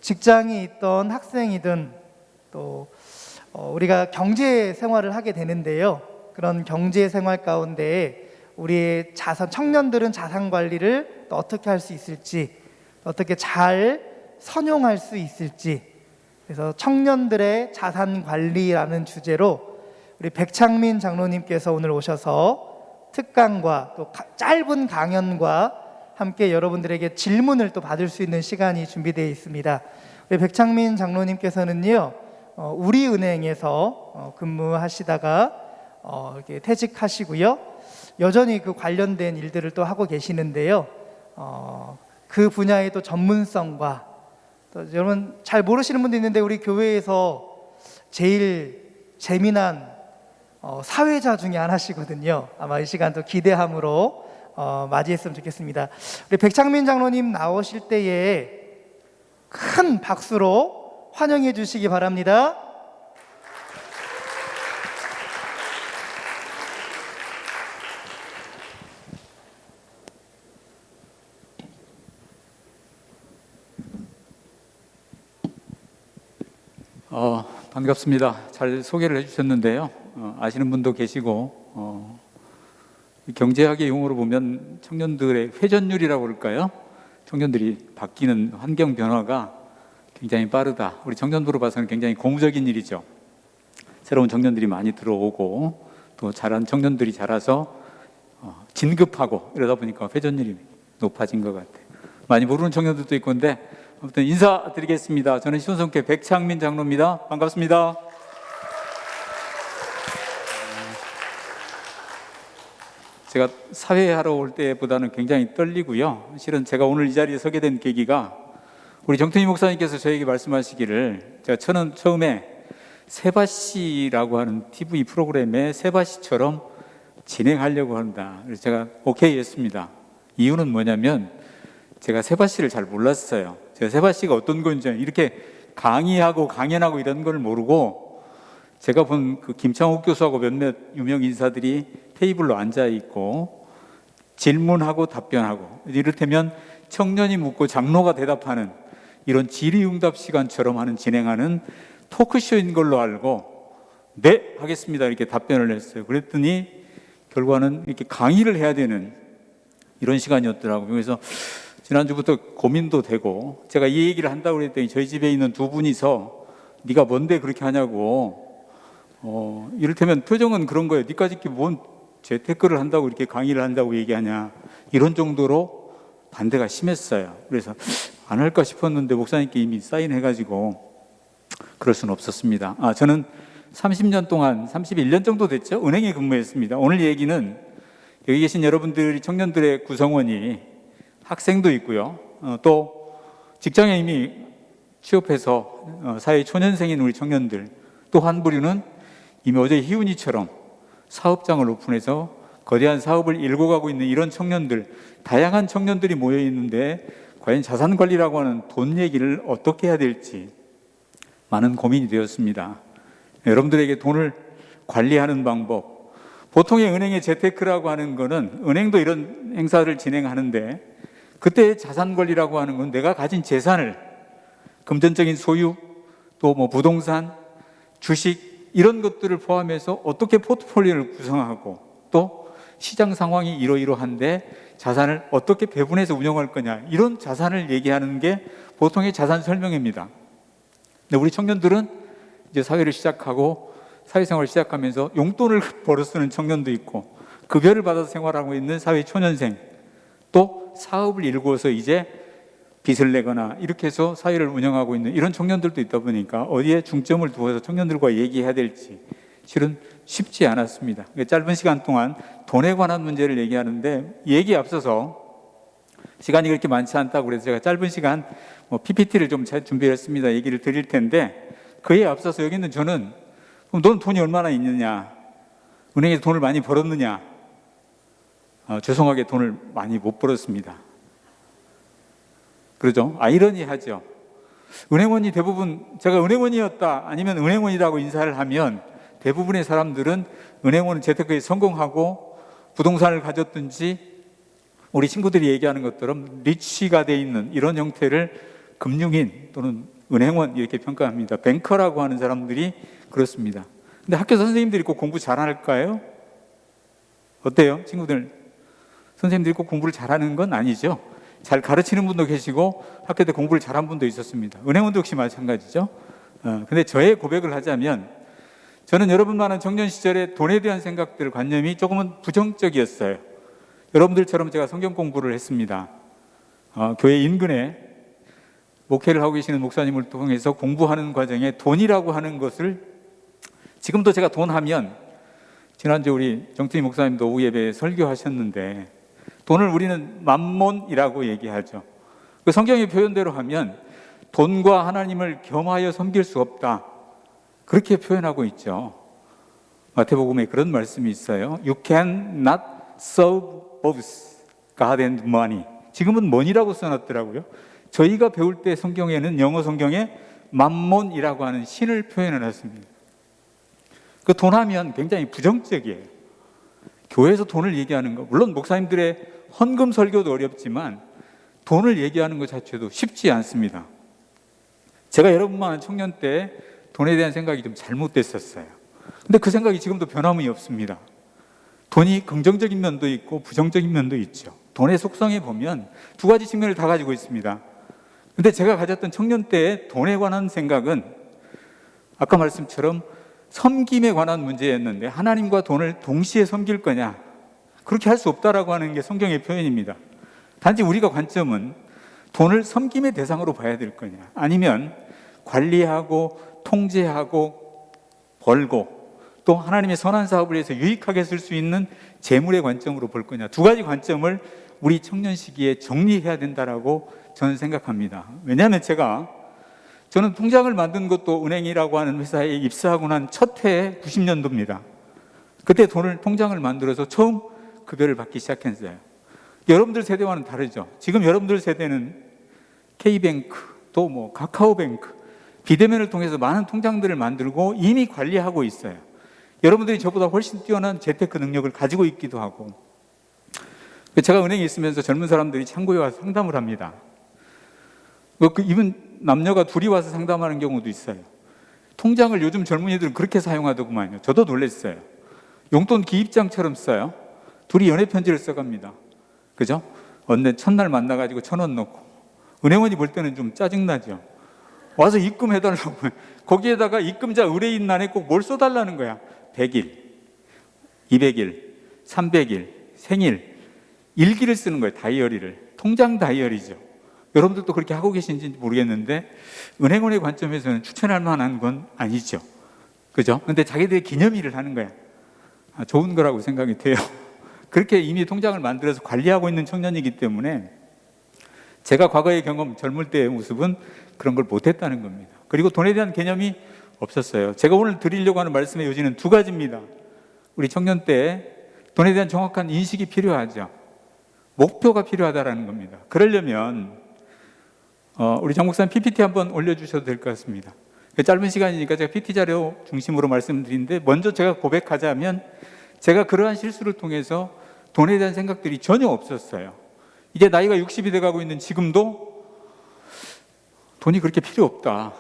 직장이 있던 학생이든 또 우리가 경제 생활을 하게 되는데요. 그런 경제 생활 가운데 우리의 청년들은 자산 관리를 또 어떻게 할 수 있을지, 어떻게 잘 선용할 수 있을지, 그래서 청년들의 자산 관리라는 주제로 우리 백창민 장로님께서 오늘 오셔서 특강과 또 짧은 강연과 함께 여러분들에게 질문을 또 받을 수 있는 시간이 준비되어 있습니다. 우리 백창민 장로님께서는요, 우리은행에서 근무하시다가 이렇게 퇴직하시고요, 여전히 그 관련된 일들을 또 하고 계시는데요. 그 분야의 또 전문성과 또 여러분 잘 모르시는 분도 있는데 우리 교회에서 제일 재미난 사회자 중에 하나시거든요. 아마 이 시간도 기대함으로 맞이했으면 좋겠습니다. 우리 백창민 장로님 나오실 때에 큰 박수로 환영해 주시기 바랍니다. 반갑습니다. 잘 소개를 해주셨는데요. 아시는 분도 계시고 경제학의 용어로 보면 청년들의 회전율이라고 그럴까요? 청년들이 바뀌는 환경 변화가 굉장히 빠르다. 우리 청년부로 봐서는 굉장히 고무적인 일이죠. 새로운 청년들이 많이 들어오고 또 잘한 청년들이 자라서 진급하고 이러다 보니까 회전율이 높아진 것 같아요. 많이 모르는 청년들도 있고 한데 아무튼 인사드리겠습니다. 저는 시온성교회 백창민 장로입니다. 반갑습니다. 제가 사회하러 올 때보다는 굉장히 떨리고요. 실은 제가 오늘 이 자리에 서게 된 계기가 우리 정태희 목사님께서 저에게 말씀하시기를, 제가 처음에 세바씨라고 하는 TV 프로그램에 세바씨처럼 진행하려고 한다. 그래서 제가 오케이 했습니다. 이유는 뭐냐면 제가 세바씨를 잘 몰랐어요. 제가 세바씨가 어떤 건지 이렇게 강의하고 강연하고 이런 걸 모르고 제가 본 그 김창옥 교수하고 몇몇 유명 인사들이 테이블로 앉아 있고 질문하고 답변하고, 이를테면 청년이 묻고 장로가 대답하는 이런 질의응답 시간처럼 진행하는 토크쇼인 걸로 알고 네 하겠습니다 이렇게 답변을 했어요. 그랬더니 결과는 이렇게 강의를 해야 되는 이런 시간이었더라고요. 그래서 지난주부터 고민도 되고, 제가 이 얘기를 한다고 그랬더니 저희 집에 있는 두 분이서 네가 뭔데 그렇게 하냐고, 이를테면 표정은 그런 거예요. 니까짓 게 뭔 재테크를 한다고 이렇게 강의를 한다고 얘기하냐, 이런 정도로 반대가 심했어요. 그래서 안 할까 싶었는데 목사님께 이미 사인해가지고 그럴 수는 없었습니다. 저는 30년 동안 31년 정도 됐죠, 은행에 근무했습니다. 오늘 얘기는 여기 계신 여러분들이 청년들의 구성원이 학생도 있고요, 또 직장에 이미 취업해서 사회 초년생인 우리 청년들, 또 한 부류는 이미 어제 희훈이처럼 사업장을 오픈해서 거대한 사업을 일궈가고 있는 이런 청년들, 다양한 청년들이 모여 있는데 과연 자산관리라고 하는 돈 얘기를 어떻게 해야 될지 많은 고민이 되었습니다. 여러분들에게 돈을 관리하는 방법, 보통의 은행의 재테크라고 하는 거는 은행도 이런 행사를 진행하는데, 그때 자산관리라고 하는 건 내가 가진 재산을, 금전적인 소유, 또 부동산, 주식 이런 것들을 포함해서 어떻게 포트폴리오를 구성하고, 또 시장 상황이 이러이러한데 자산을 어떻게 배분해서 운영할 거냐, 이런 자산을 얘기하는 게 보통의 자산 설명입니다. 근데 우리 청년들은 이제 사회를 시작하고 사회생활을 시작하면서 용돈을 벌어 쓰는 청년도 있고, 급여를 받아서 생활하고 있는 사회 초년생, 또 사업을 일구어서 이제 빚을 내거나 이렇게 해서 사회를 운영하고 있는 이런 청년들도 있다 보니까 어디에 중점을 두어서 청년들과 얘기해야 될지 실은 쉽지 않았습니다. 짧은 시간 동안 돈에 관한 문제를 얘기하는데, 얘기에 앞서서 시간이 그렇게 많지 않다고 그래서 제가 짧은 시간 PPT를 좀 준비했습니다. 얘기를 드릴 텐데, 그에 앞서서 여기 있는 저는, 그럼 너는 돈이 얼마나 있느냐, 은행에서 돈을 많이 벌었느냐, 죄송하게 돈을 많이 못 벌었습니다. 그러죠? 아이러니하죠. 은행원이 대부분, 제가 은행원이었다 아니면 은행원이라고 인사를 하면 대부분의 사람들은 은행원은 재테크에 성공하고 부동산을 가졌든지 우리 친구들이 얘기하는 것처럼 리치가 돼 있는 이런 형태를 금융인 또는 은행원 이렇게 평가합니다. 뱅커라고 하는 사람들이 그렇습니다. 근데 학교 선생님들이 꼭 공부 잘할까요? 어때요? 친구들, 선생님들이 꼭 공부를 잘하는 건 아니죠. 잘 가르치는 분도 계시고 학교 때 공부를 잘한 분도 있었습니다. 은행원도 역시 마찬가지죠. 근데 저의 고백을 하자면 저는 여러분만한 청년 시절에 돈에 대한 생각들, 관념이 조금은 부정적이었어요. 여러분들처럼 제가 성경 공부를 했습니다. 교회 인근에 목회를 하고 계시는 목사님을 통해서 공부하는 과정에 돈이라고 하는 것을, 지금도 제가 돈 하면, 지난주 우리 정투희 목사님도 오후 예배에 설교하셨는데 돈을 우리는 맘몬이라고 얘기하죠. 그 성경의 표현대로 하면 돈과 하나님을 겸하여 섬길 수 없다, 그렇게 표현하고 있죠. 마태복음에 그런 말씀이 있어요. You can not serve both God and money. 지금은 money라고 써놨더라고요. 저희가 배울 때 성경에는, 영어 성경에 맘몬이라고 하는 신을 표현을 했습니다. 그 돈 하면 굉장히 부정적이에요. 교회에서 돈을 얘기하는 거, 물론 목사님들의 헌금 설교도 어렵지만 돈을 얘기하는 것 자체도 쉽지 않습니다. 제가 여러분만한 청년 때 돈에 대한 생각이 좀 잘못됐었어요. 근데 그 생각이 지금도 변함이 없습니다. 돈이 긍정적인 면도 있고 부정적인 면도 있죠. 돈의 속성에 보면 두 가지 측면을 다 가지고 있습니다. 근데 제가 가졌던 청년 때의 돈에 관한 생각은 아까 말씀처럼 섬김에 관한 문제였는데, 하나님과 돈을 동시에 섬길 거냐, 그렇게 할 수 없다라고 하는 게 성경의 표현입니다. 단지 우리가 관점은 돈을 섬김의 대상으로 봐야 될 거냐, 아니면 관리하고 통제하고 벌고 또 하나님의 선한 사업을 위해서 유익하게 쓸 수 있는 재물의 관점으로 볼 거냐, 두 가지 관점을 우리 청년 시기에 정리해야 된다라고 저는 생각합니다. 왜냐하면 저는 통장을 만든 것도 은행이라고 하는 회사에 입사하고 난 첫 해에 90년도입니다. 그때 통장을 만들어서 처음 급여를 받기 시작했어요. 여러분들 세대와는 다르죠. 지금 여러분들 세대는 K뱅크, 또 뭐 카카오뱅크, 비대면을 통해서 많은 통장들을 만들고 이미 관리하고 있어요. 여러분들이 저보다 훨씬 뛰어난 재테크 능력을 가지고 있기도 하고. 제가 은행에 있으면서 젊은 사람들이 창구에 와서 상담을 합니다. 이분 남녀가 둘이 와서 상담하는 경우도 있어요. 통장을 요즘 젊은이들은 그렇게 사용하더구만요. 저도 놀랐어요. 용돈 기입장처럼 써요. 둘이 연애 편지를 써갑니다. 그죠? 어느 첫날 만나가지고 1,000원 넣고, 은행원이 볼 때는 좀 짜증나죠. 와서 입금해달라고. 거기에다가 입금자 의뢰인란에 꼭 뭘 써달라는 거야. 100일, 200일, 300일, 생일, 일기를 쓰는 거예요. 다이어리를. 통장 다이어리죠. 여러분들도 그렇게 하고 계신지 모르겠는데 은행원의 관점에서는 추천할 만한 건 아니죠. 그죠? 근데 자기들이 기념일을 하는 거야. 좋은 거라고 생각이 돼요. 그렇게 이미 통장을 만들어서 관리하고 있는 청년이기 때문에 제가 과거의 경험, 젊을 때의 모습은 그런 걸 못했다는 겁니다. 그리고 돈에 대한 개념이 없었어요. 제가 오늘 드리려고 하는 말씀의 요지는 두 가지입니다. 우리 청년 때 돈에 대한 정확한 인식이 필요하죠. 목표가 필요하다는 겁니다. 그러려면 우리 정 목사님 PPT 한번 올려주셔도 될 것 같습니다. 짧은 시간이니까 제가 PT 자료 중심으로 말씀드리는데, 먼저 제가 고백하자면 제가 그러한 실수를 통해서 돈에 대한 생각들이 전혀 없었어요. 이제 나이가 60이 돼가고 있는 지금도 돈이 그렇게 필요 없다.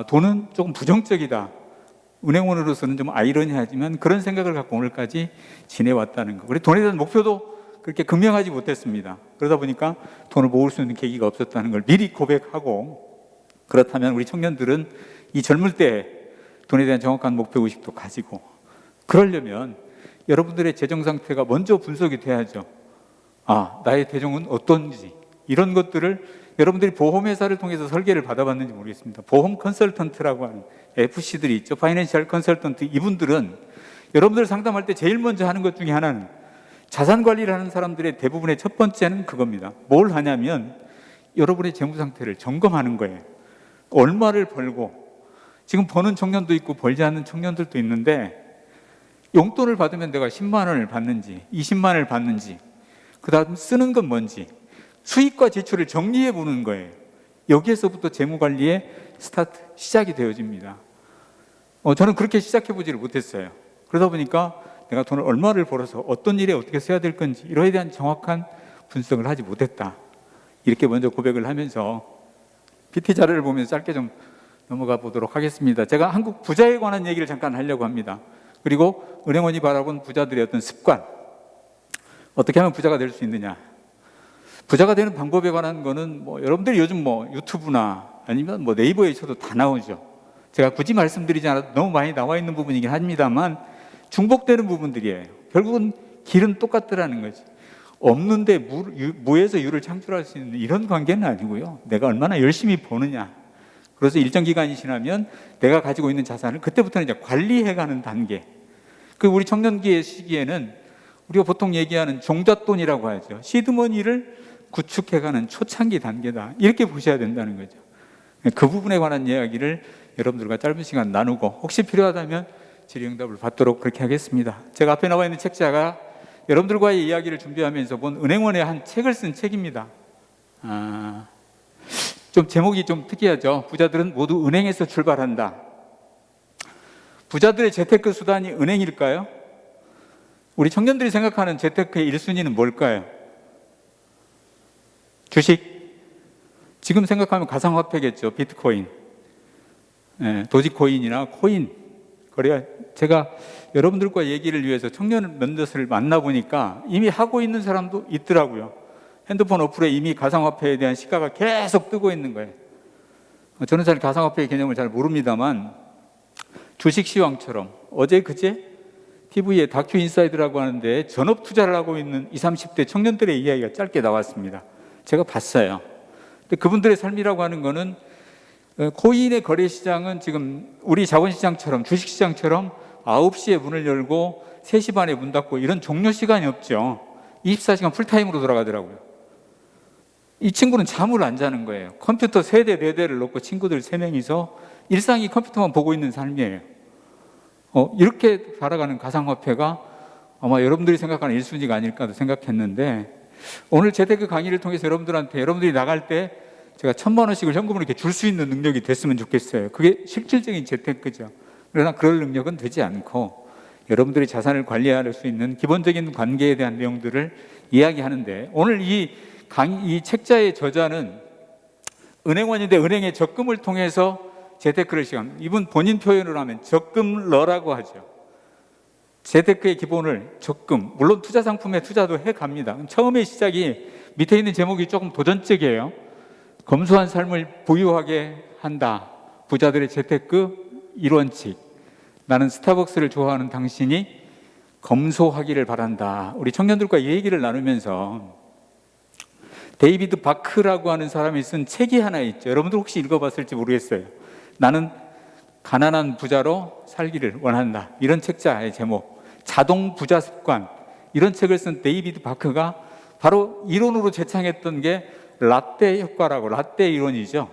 돈은 조금 부정적이다. 은행원으로서는 좀 아이러니하지만 그런 생각을 갖고 오늘까지 지내왔다는 거. 그리고 돈에 대한 목표도 그렇게 극명하지 못했습니다. 그러다 보니까 돈을 모을 수 있는 계기가 없었다는 걸 미리 고백하고, 그렇다면 우리 청년들은 이 젊을 때 돈에 대한 정확한 목표의식도 가지고, 그러려면 여러분들의 재정 상태가 먼저 분석이 돼야죠. 나의 재정은 어떤지, 이런 것들을 여러분들이 보험회사를 통해서 설계를 받아봤는지 모르겠습니다. 보험 컨설턴트라고 하는 FC들이 있죠. 파이낸셜 컨설턴트. 이분들은 여러분들 상담할 때 제일 먼저 하는 것 중에 하나는, 자산 관리를 하는 사람들의 대부분의 첫 번째는 그겁니다. 뭘 하냐면 여러분의 재무 상태를 점검하는 거예요. 얼마를 벌고, 지금 버는 청년도 있고 벌지 않는 청년들도 있는데, 용돈을 받으면 내가 10만 원을 받는지 20만 원을 받는지, 그 다음 쓰는 건 뭔지, 수입과 지출을 정리해 보는 거예요. 여기에서부터 재무 관리의 시작이 되어집니다. 저는 그렇게 시작해 보지를 못했어요. 그러다 보니까 내가 돈을 얼마를 벌어서 어떤 일에 어떻게 써야 될 건지, 이거에 대한 정확한 분석을 하지 못했다. 이렇게 먼저 고백을 하면서 PT 자료를 보면서 짧게 좀 넘어가 보도록 하겠습니다. 제가 한국 부자에 관한 얘기를 잠깐 하려고 합니다. 그리고 은행원이 바라본 부자들의 어떤 습관, 어떻게 하면 부자가 될 수 있느냐. 부자가 되는 방법에 관한 거는 여러분들이 요즘 유튜브나 아니면 네이버에 쳐도 다 나오죠. 제가 굳이 말씀드리지 않아도 너무 많이 나와 있는 부분이긴 합니다만 중복되는 부분들이에요. 결국은 길은 똑같더라는 거지. 없는데 무에서 유를 창출할 수 있는 이런 관계는 아니고요. 내가 얼마나 열심히 버느냐. 그래서 일정 기간이 지나면 내가 가지고 있는 자산을 그때부터는 이제 관리해가는 단계. 그 우리 청년기의 시기에는 우리가 보통 얘기하는 종잣돈이라고 하죠. 시드머니를 구축해가는 초창기 단계다. 이렇게 보셔야 된다는 거죠. 그 부분에 관한 이야기를 여러분들과 짧은 시간 나누고 혹시 필요하다면 질의응답을 받도록 그렇게 하겠습니다. 제가 앞에 나와 있는 책자가 여러분들과의 이야기를 준비하면서 본 은행원의 한 책을 쓴 책입니다. 좀 제목이 좀 특이하죠. 부자들은 모두 은행에서 출발한다. 부자들의 재테크 수단이 은행일까요? 우리 청년들이 생각하는 재테크의 1순위는 뭘까요? 주식. 지금 생각하면 가상화폐겠죠. 비트코인, 도지코인이나 코인 거래가. 제가 여러분들과 얘기를 위해서 청년 몇몇을 만나보니까 이미 하고 있는 사람도 있더라고요. 핸드폰 어플에 이미 가상화폐에 대한 시가가 계속 뜨고 있는 거예요. 저는 잘 가상화폐의 개념을 잘 모릅니다만 주식시황처럼 어제 그제 TV에 다큐 인사이드라고 하는데 전업 투자를 하고 있는 20, 30대 청년들의 이야기가 짧게 나왔습니다. 제가 봤어요. 근데 그분들의 삶이라고 하는 거는 코인의 거래 시장은 지금 우리 자본시장처럼 주식시장처럼 9시에 문을 열고 3시 반에 문 닫고 이런 종료 시간이 없죠. 24시간 풀타임으로 돌아가더라고요. 이 친구는 잠을 안 자는 거예요. 컴퓨터 3대, 4대를 놓고 친구들 3명이서 일상이 컴퓨터만 보고 있는 삶이에요. 이렇게 살아가는 가상화폐가 아마 여러분들이 생각하는 1순위가 아닐까도 생각했는데 오늘 재테크 강의를 통해서 여러분들이 나갈 때 제가 1,000만 원씩을 현금으로 이렇게 줄 수 있는 능력이 됐으면 좋겠어요. 그게 실질적인 재테크죠. 그러나 그럴 능력은 되지 않고 여러분들이 자산을 관리할 수 있는 기본적인 관계에 대한 내용들을 이야기하는데 오늘 이 책자의 저자는 은행원인데 은행의 적금을 통해서 재테크를 시작합니다. 이분 본인 표현으로 하면 적금러라고 하죠. 재테크의 기본을 적금, 물론 투자 상품에 투자도 해갑니다. 처음에 시작이 밑에 있는 제목이 조금 도전적이에요. 검소한 삶을 부유하게 한다. 부자들의 재테크 1원칙. 나는 스타벅스를 좋아하는 당신이 검소하기를 바란다. 우리 청년들과 이 얘기를 나누면서 데이비드 바크라고 하는 사람이 쓴 책이 하나 있죠. 여러분들 혹시 읽어봤을지 모르겠어요. 나는 가난한 부자로 살기를 원한다. 이런 책자의 제목. 자동 부자 습관. 이런 책을 쓴 데이비드 바크가 바로 이론으로 제창했던 게 라떼 효과라고, 라떼 이론이죠.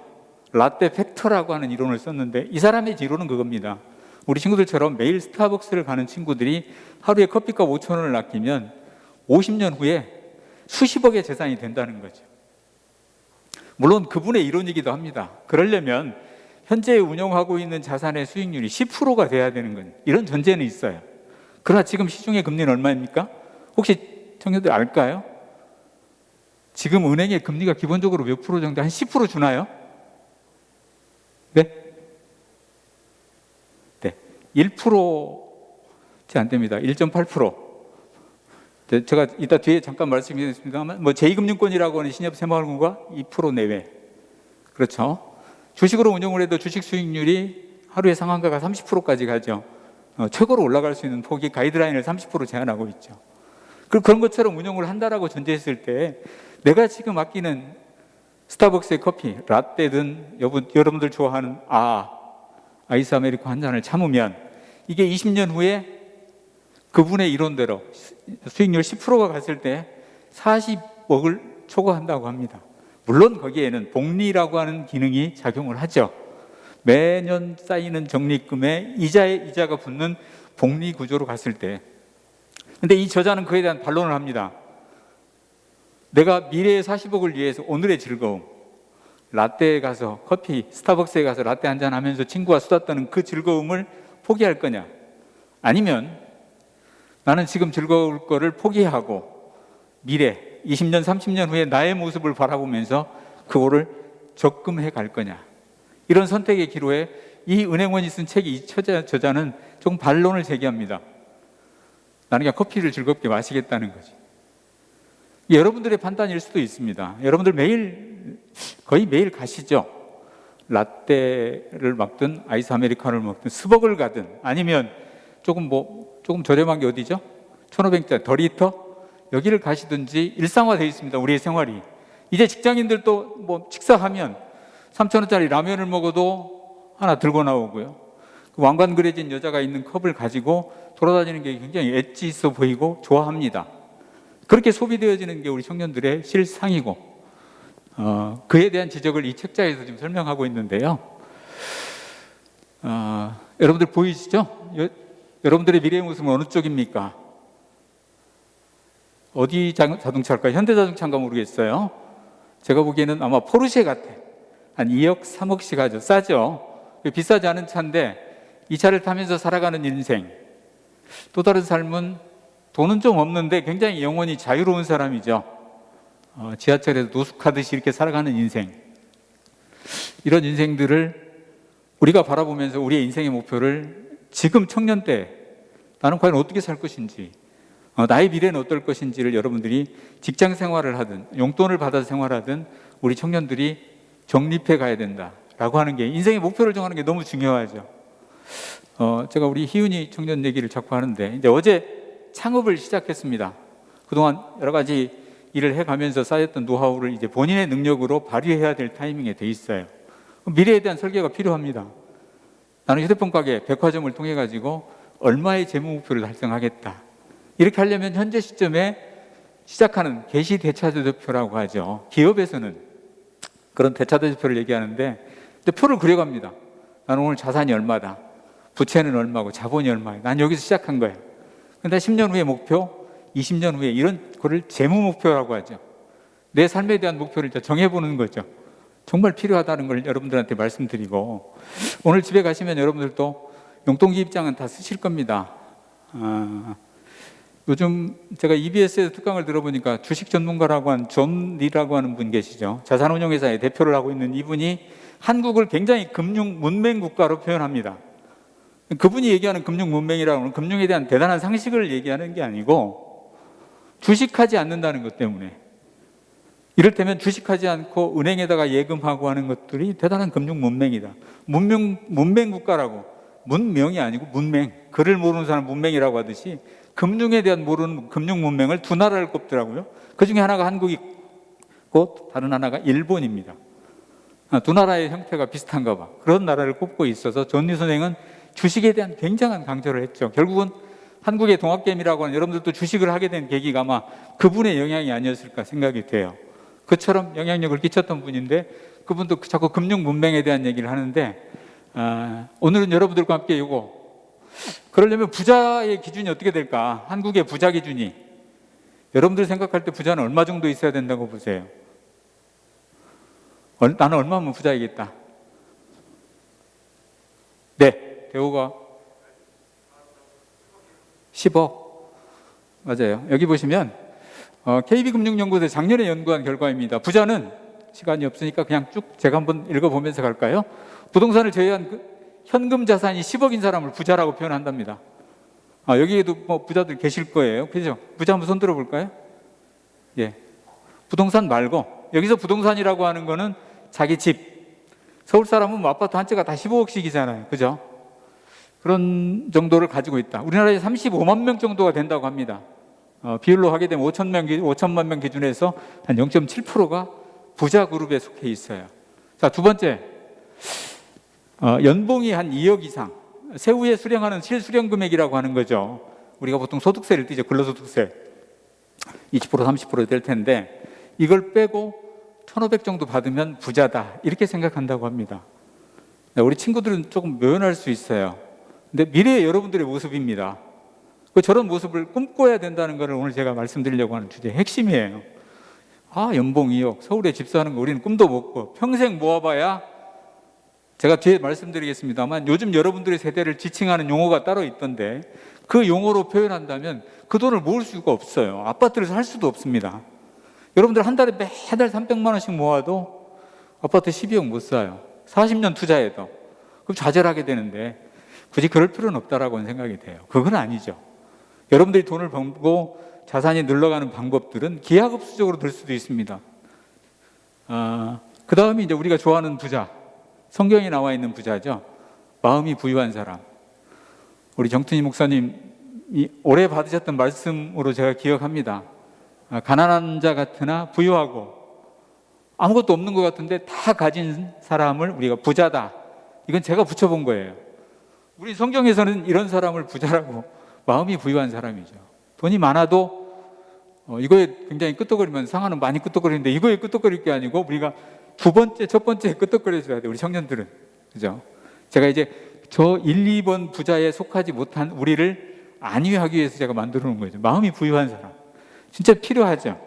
라떼 팩터라고 하는 이론을 썼는데 이 사람의 이론은 그겁니다. 우리 친구들처럼 매일 스타벅스를 가는 친구들이 하루에 커피값 5,000원을 아끼면 50년 후에 수십억의 재산이 된다는 거죠. 물론 그분의 이론이기도 합니다. 그러려면 현재 운영하고 있는 자산의 수익률이 10%가 돼야 되는 건 이런 전제는 있어요. 그러나 지금 시중의 금리는 얼마입니까? 혹시 청년들 알까요? 지금 은행의 금리가 기본적으로 몇 프로 정도? 한 10% 주나요? 네? 네. 1%지 안 됩니다. 1.8%. 제가 이따 뒤에 잠깐 말씀드리겠습니다만 제2금융권이라고 하는 신협 새마을금고가 2% 내외. 그렇죠. 주식으로 운용을 해도 주식 수익률이 하루에 상한가가 30%까지 가죠. 최고로 올라갈 수 있는 폭이 가이드라인을 30% 제한하고 있죠. 그런 것처럼 운용을 한다라고 전제했을 때 내가 지금 아끼는 스타벅스의 커피, 라떼든 여러분들 좋아하는 아이스 아메리카 한 잔을 참으면 이게 20년 후에 그분의 이론대로 수익률 10%가 갔을 때 40억을 초과한다고 합니다. 물론 거기에는 복리라고 하는 기능이 작용을 하죠. 매년 쌓이는 적립금에 이자에 이자가 붙는 복리 구조로 갔을 때. 근데 이 저자는 그에 대한 반론을 합니다. 내가 미래의 40억을 위해서 오늘의 즐거움, 라떼에 가서 커피, 스타벅스에 가서 라떼 한잔 하면서 친구와 수다 떠는 그 즐거움을 포기할 거냐? 아니면 나는 지금 즐거울 거를 포기하고 미래 20년, 30년 후에 나의 모습을 바라보면서 그거를 적금해 갈 거냐. 이런 선택의 기로에 이 은행원이 쓴 책이 이 저자는 조금 반론을 제기합니다. 나는 그냥 커피를 즐겁게 마시겠다는 거지. 여러분들의 판단일 수도 있습니다. 여러분들 거의 매일 가시죠. 라떼를 먹든 아이스 아메리카노를 먹든 스벅을 가든 아니면 조금 저렴한 게 어디죠? 1,500원짜리 더 리터 여기를 가시든지 일상화되어 있습니다. 우리의 생활이. 이제 직장인들도 식사하면 3,000원짜리 라면을 먹어도 하나 들고 나오고요. 그 왕관 그려진 여자가 있는 컵을 가지고 돌아다니는 게 굉장히 엣지 있어 보이고 좋아합니다. 그렇게 소비되어지는 게 우리 청년들의 실상이고 그에 대한 지적을 이 책자에서 지금 설명하고 있는데요. 여러분들 보이시죠? 여러분들의 미래의 모습은 어느 쪽입니까? 어디 자동차일까요? 현대자동차인가 모르겠어요. 제가 보기에는 아마 포르쉐 같아. 한 2억, 3억씩 하죠. 싸죠? 비싸지 않은 차인데 이 차를 타면서 살아가는 인생. 또 다른 삶은 돈은 좀 없는데 굉장히 영혼이 자유로운 사람이죠. 지하철에서 노숙하듯이 이렇게 살아가는 인생. 이런 인생들을 우리가 바라보면서 우리의 인생의 목표를 지금 청년 때 나는 과연 어떻게 살 것인지, 나의 미래는 어떨 것인지를 여러분들이 직장 생활을 하든 용돈을 받아서 생활하든 우리 청년들이 정립해 가야 된다라고 하는 게, 인생의 목표를 정하는 게 너무 중요하죠. 제가 우리 희은이 청년 얘기를 자꾸 하는데 이제 어제 창업을 시작했습니다. 그동안 여러 가지 일을 해가면서 쌓였던 노하우를 이제 본인의 능력으로 발휘해야 될 타이밍에 돼 있어요. 미래에 대한 설계가 필요합니다. 나는 휴대폰 가게, 백화점을 통해 가지고 얼마의 재무 목표를 달성하겠다. 이렇게 하려면 현재 시점에 시작하는 개시 대차도 대표라고 하죠. 기업에서는 그런 대차도 대표를 얘기하는데 표를 그려갑니다. 나는 오늘 자산이 얼마다, 부채는 얼마고 자본이 얼마야. 난 여기서 시작한 거야. 근데 10년 후의 목표, 20년 후에 이런 거를 재무 목표라고 하죠. 내 삶에 대한 목표를 정해보는 거죠. 정말 필요하다는 걸 여러분들한테 말씀드리고, 오늘 집에 가시면 여러분들도 용돈기 입장은 다 쓰실 겁니다. 요즘 제가 EBS에서 특강을 들어보니까 주식 전문가라고 한 존 리라고 하는 분 계시죠. 자산운용회사의 대표를 하고 있는 이분이 한국을 굉장히 금융 문맹 국가로 표현합니다. 그분이 얘기하는 금융 문맹이라고 하는 금융에 대한 대단한 상식을 얘기하는 게 아니고 주식하지 않는다는 것 때문에, 이를테면 주식하지 않고 은행에다가 예금하고 하는 것들이 대단한 금융 문맹이다. 문맹 국가라고, 문명이 아니고 문맹, 글을 모르는 사람 문맹이라고 하듯이 금융에 대한 모르는 금융 문맹을 두 나라를 꼽더라고요. 그 중에 하나가 한국이고 다른 하나가 일본입니다. 두 나라의 형태가 비슷한가 봐. 그런 나라를 꼽고 있어서 존리 선생은 주식에 대한 굉장한 강조를 했죠. 결국은 한국의 동학개미라고 하는, 여러분들도 주식을 하게 된 계기가 아마 그분의 영향이 아니었을까 생각이 돼요. 그처럼 영향력을 끼쳤던 분인데 그분도 자꾸 금융 문맹에 대한 얘기를 하는데, 오늘은 여러분들과 함께 이거, 그러려면 부자의 기준이 어떻게 될까? 한국의 부자 기준이, 여러분들 생각할 때 부자는 얼마 정도 있어야 된다고 보세요? 나는 얼마면 부자이겠다. 네, 대우가 10억. 맞아요. 여기 보시면 KB금융연구소 작년에 연구한 결과입니다. 부자는, 시간이 없으니까 그냥 쭉 제가 한번 읽어보면서 갈까요? 부동산을 제외한 현금 자산이 10억인 사람을 부자라고 표현한답니다. 여기에도 부자들 계실 거예요. 그죠? 부자 한번 손 들어볼까요? 예. 부동산 말고, 여기서 부동산이라고 하는 거는 자기 집. 서울 사람은 아파트 한 채가 다 15억씩이잖아요. 그죠? 그런 정도를 가지고 있다. 우리나라에 35만 명 정도가 된다고 합니다. 비율로 하게 되면 5천만 명 기준에서 한 0.7%가 부자 그룹에 속해 있어요. 자, 두 번째, 연봉이 한 2억 이상, 세후에 수령하는 실수령 금액이라고 하는 거죠. 우리가 보통 소득세를 떼죠. 근로소득세 20% 30% 될 텐데 이걸 빼고 1,500 정도 받으면 부자다, 이렇게 생각한다고 합니다. 우리 친구들은 조금 묘연할 수 있어요. 근데 미래의 여러분들의 모습입니다. 저런 모습을 꿈꿔야 된다는 것을 오늘 제가 말씀드리려고 하는 주제의 핵심이에요. 연봉 2억, 서울에 집 사는 거 우리는 꿈도 못 꿔. 평생 모아봐야, 제가 뒤에 말씀드리겠습니다만 요즘 여러분들의 세대를 지칭하는 용어가 따로 있던데 그 용어로 표현한다면 그 돈을 모을 수가 없어요. 아파트를 살 수도 없습니다. 여러분들 한 달에 매달 300만 원씩 모아도 아파트 12억 못 사요. 40년 투자해도. 그럼 좌절하게 되는데 굳이 그럴 필요는 없다라고 생각이 돼요. 그건 아니죠. 여러분들이 돈을 벌고 자산이 늘러가는 방법들은 기하급수적으로 들 수도 있습니다. 그 다음이 이제 우리가 좋아하는 부자, 성경에 나와 있는 부자죠. 마음이 부유한 사람. 우리 정tun희 목사님이 올해 받으셨던 말씀으로 제가 기억합니다. 가난한 자 같으나 부유하고 아무것도 없는 것 같은데 다 가진 사람을 우리가 부자다. 이건 제가 붙여본 거예요. 우리 성경에서는 이런 사람을 부자라고, 마음이 부유한 사람이죠. 돈이 많아도 이거에 굉장히 끄떡거리면 상하는 많이 끄떡거리는데 이거에 끄떡거릴 게 아니고 우리가 첫 번째 끄떡거려줘야 돼요. 우리 청년들은. 그죠? 제가 이제 저 1, 2번 부자에 속하지 못한 우리를 안위하기 위해서 제가 만들어 놓은 거죠. 마음이 부유한 사람. 진짜 필요하죠.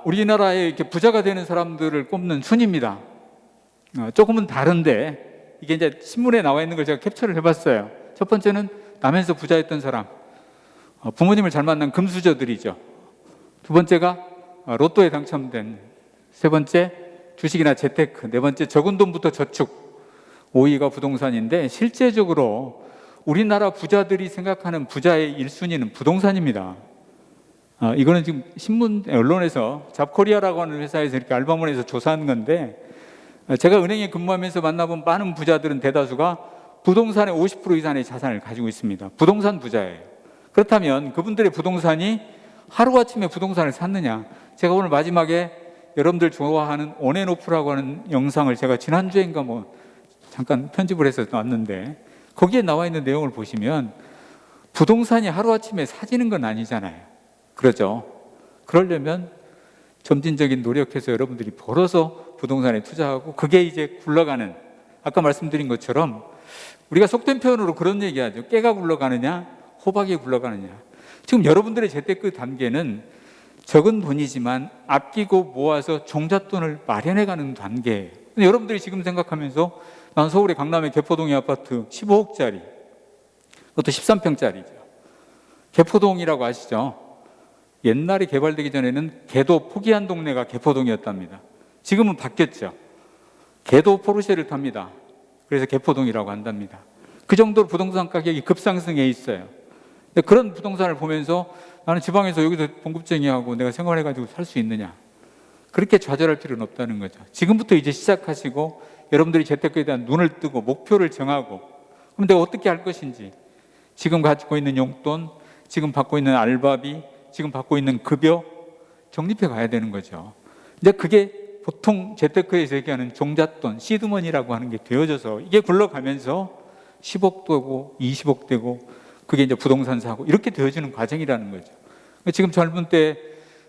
우리나라에 이렇게 부자가 되는 사람들을 꼽는 순입니다. 조금은 다른데 이게 이제 신문에 나와 있는 걸 제가 캡처를 해봤어요. 첫 번째는 나면서 부자였던 사람, 부모님을 잘 만난 금수저들이죠. 두 번째가 로또에 당첨된, 세 번째 주식이나 재테크, 네 번째 적은 돈부터 저축, 5위가 부동산인데 실제적으로 우리나라 부자들이 생각하는 부자의 1순위는 부동산입니다. 이거는 지금 신문 언론에서 잡코리아라고 하는 회사에서 이렇게 알바몬에서 조사한 건데, 제가 은행에 근무하면서 만나본 많은 부자들은 대다수가 부동산의 50% 이상의 자산을 가지고 있습니다. 부동산 부자예요. 그렇다면 그분들의 부동산이 하루아침에 부동산을 샀느냐? 제가 오늘 마지막에 여러분들 좋아하는 온앤오프라고 하는 영상을 제가 지난주인가 잠깐 편집을 해서 왔는데, 거기에 나와 있는 내용을 보시면 부동산이 하루아침에 사지는 건 아니잖아요. 그렇죠? 그러려면 점진적인 노력해서 여러분들이 벌어서 부동산에 투자하고 그게 이제 굴러가는, 아까 말씀드린 것처럼 우리가 속된 표현으로 그런 얘기하죠. 깨가 굴러가느냐 호박이 굴러가느냐. 지금 여러분들의 재테크 단계는 적은 돈이지만 아끼고 모아서 종잣돈을 마련해가는 단계예요. 근데 여러분들이 지금 생각하면서 난 서울의 강남의 개포동의 아파트 15억짜리, 그것도 13평짜리죠. 개포동이라고 아시죠? 옛날에 개발되기 전에는 개도 포기한 동네가 개포동이었답니다. 지금은 바뀌었죠. 개도 포르쉐를 탑니다. 그래서 개포동이라고 한답니다. 그 정도로 부동산 가격이 급상승해 있어요. 근데 그런 부동산을 보면서 나는 지방에서 여기서 봉급쟁이하고 내가 생활해가지고 살 수 있느냐, 그렇게 좌절할 필요는 없다는 거죠. 지금부터 이제 시작하시고 여러분들이 재테크에 대한 눈을 뜨고 목표를 정하고, 그럼 내가 어떻게 할 것인지, 지금 가지고 있는 용돈, 지금 받고 있는 알바비, 지금 받고 있는 급여 적립해 가야 되는 거죠. 이제 그게 보통 재테크에서 얘기하는 종잣돈, 시드머니라고 하는 게 되어져서 이게 굴러가면서 10억 되고 20억 되고 그게 이제 부동산 사고 이렇게 되어지는 과정이라는 거죠. 지금 젊은 때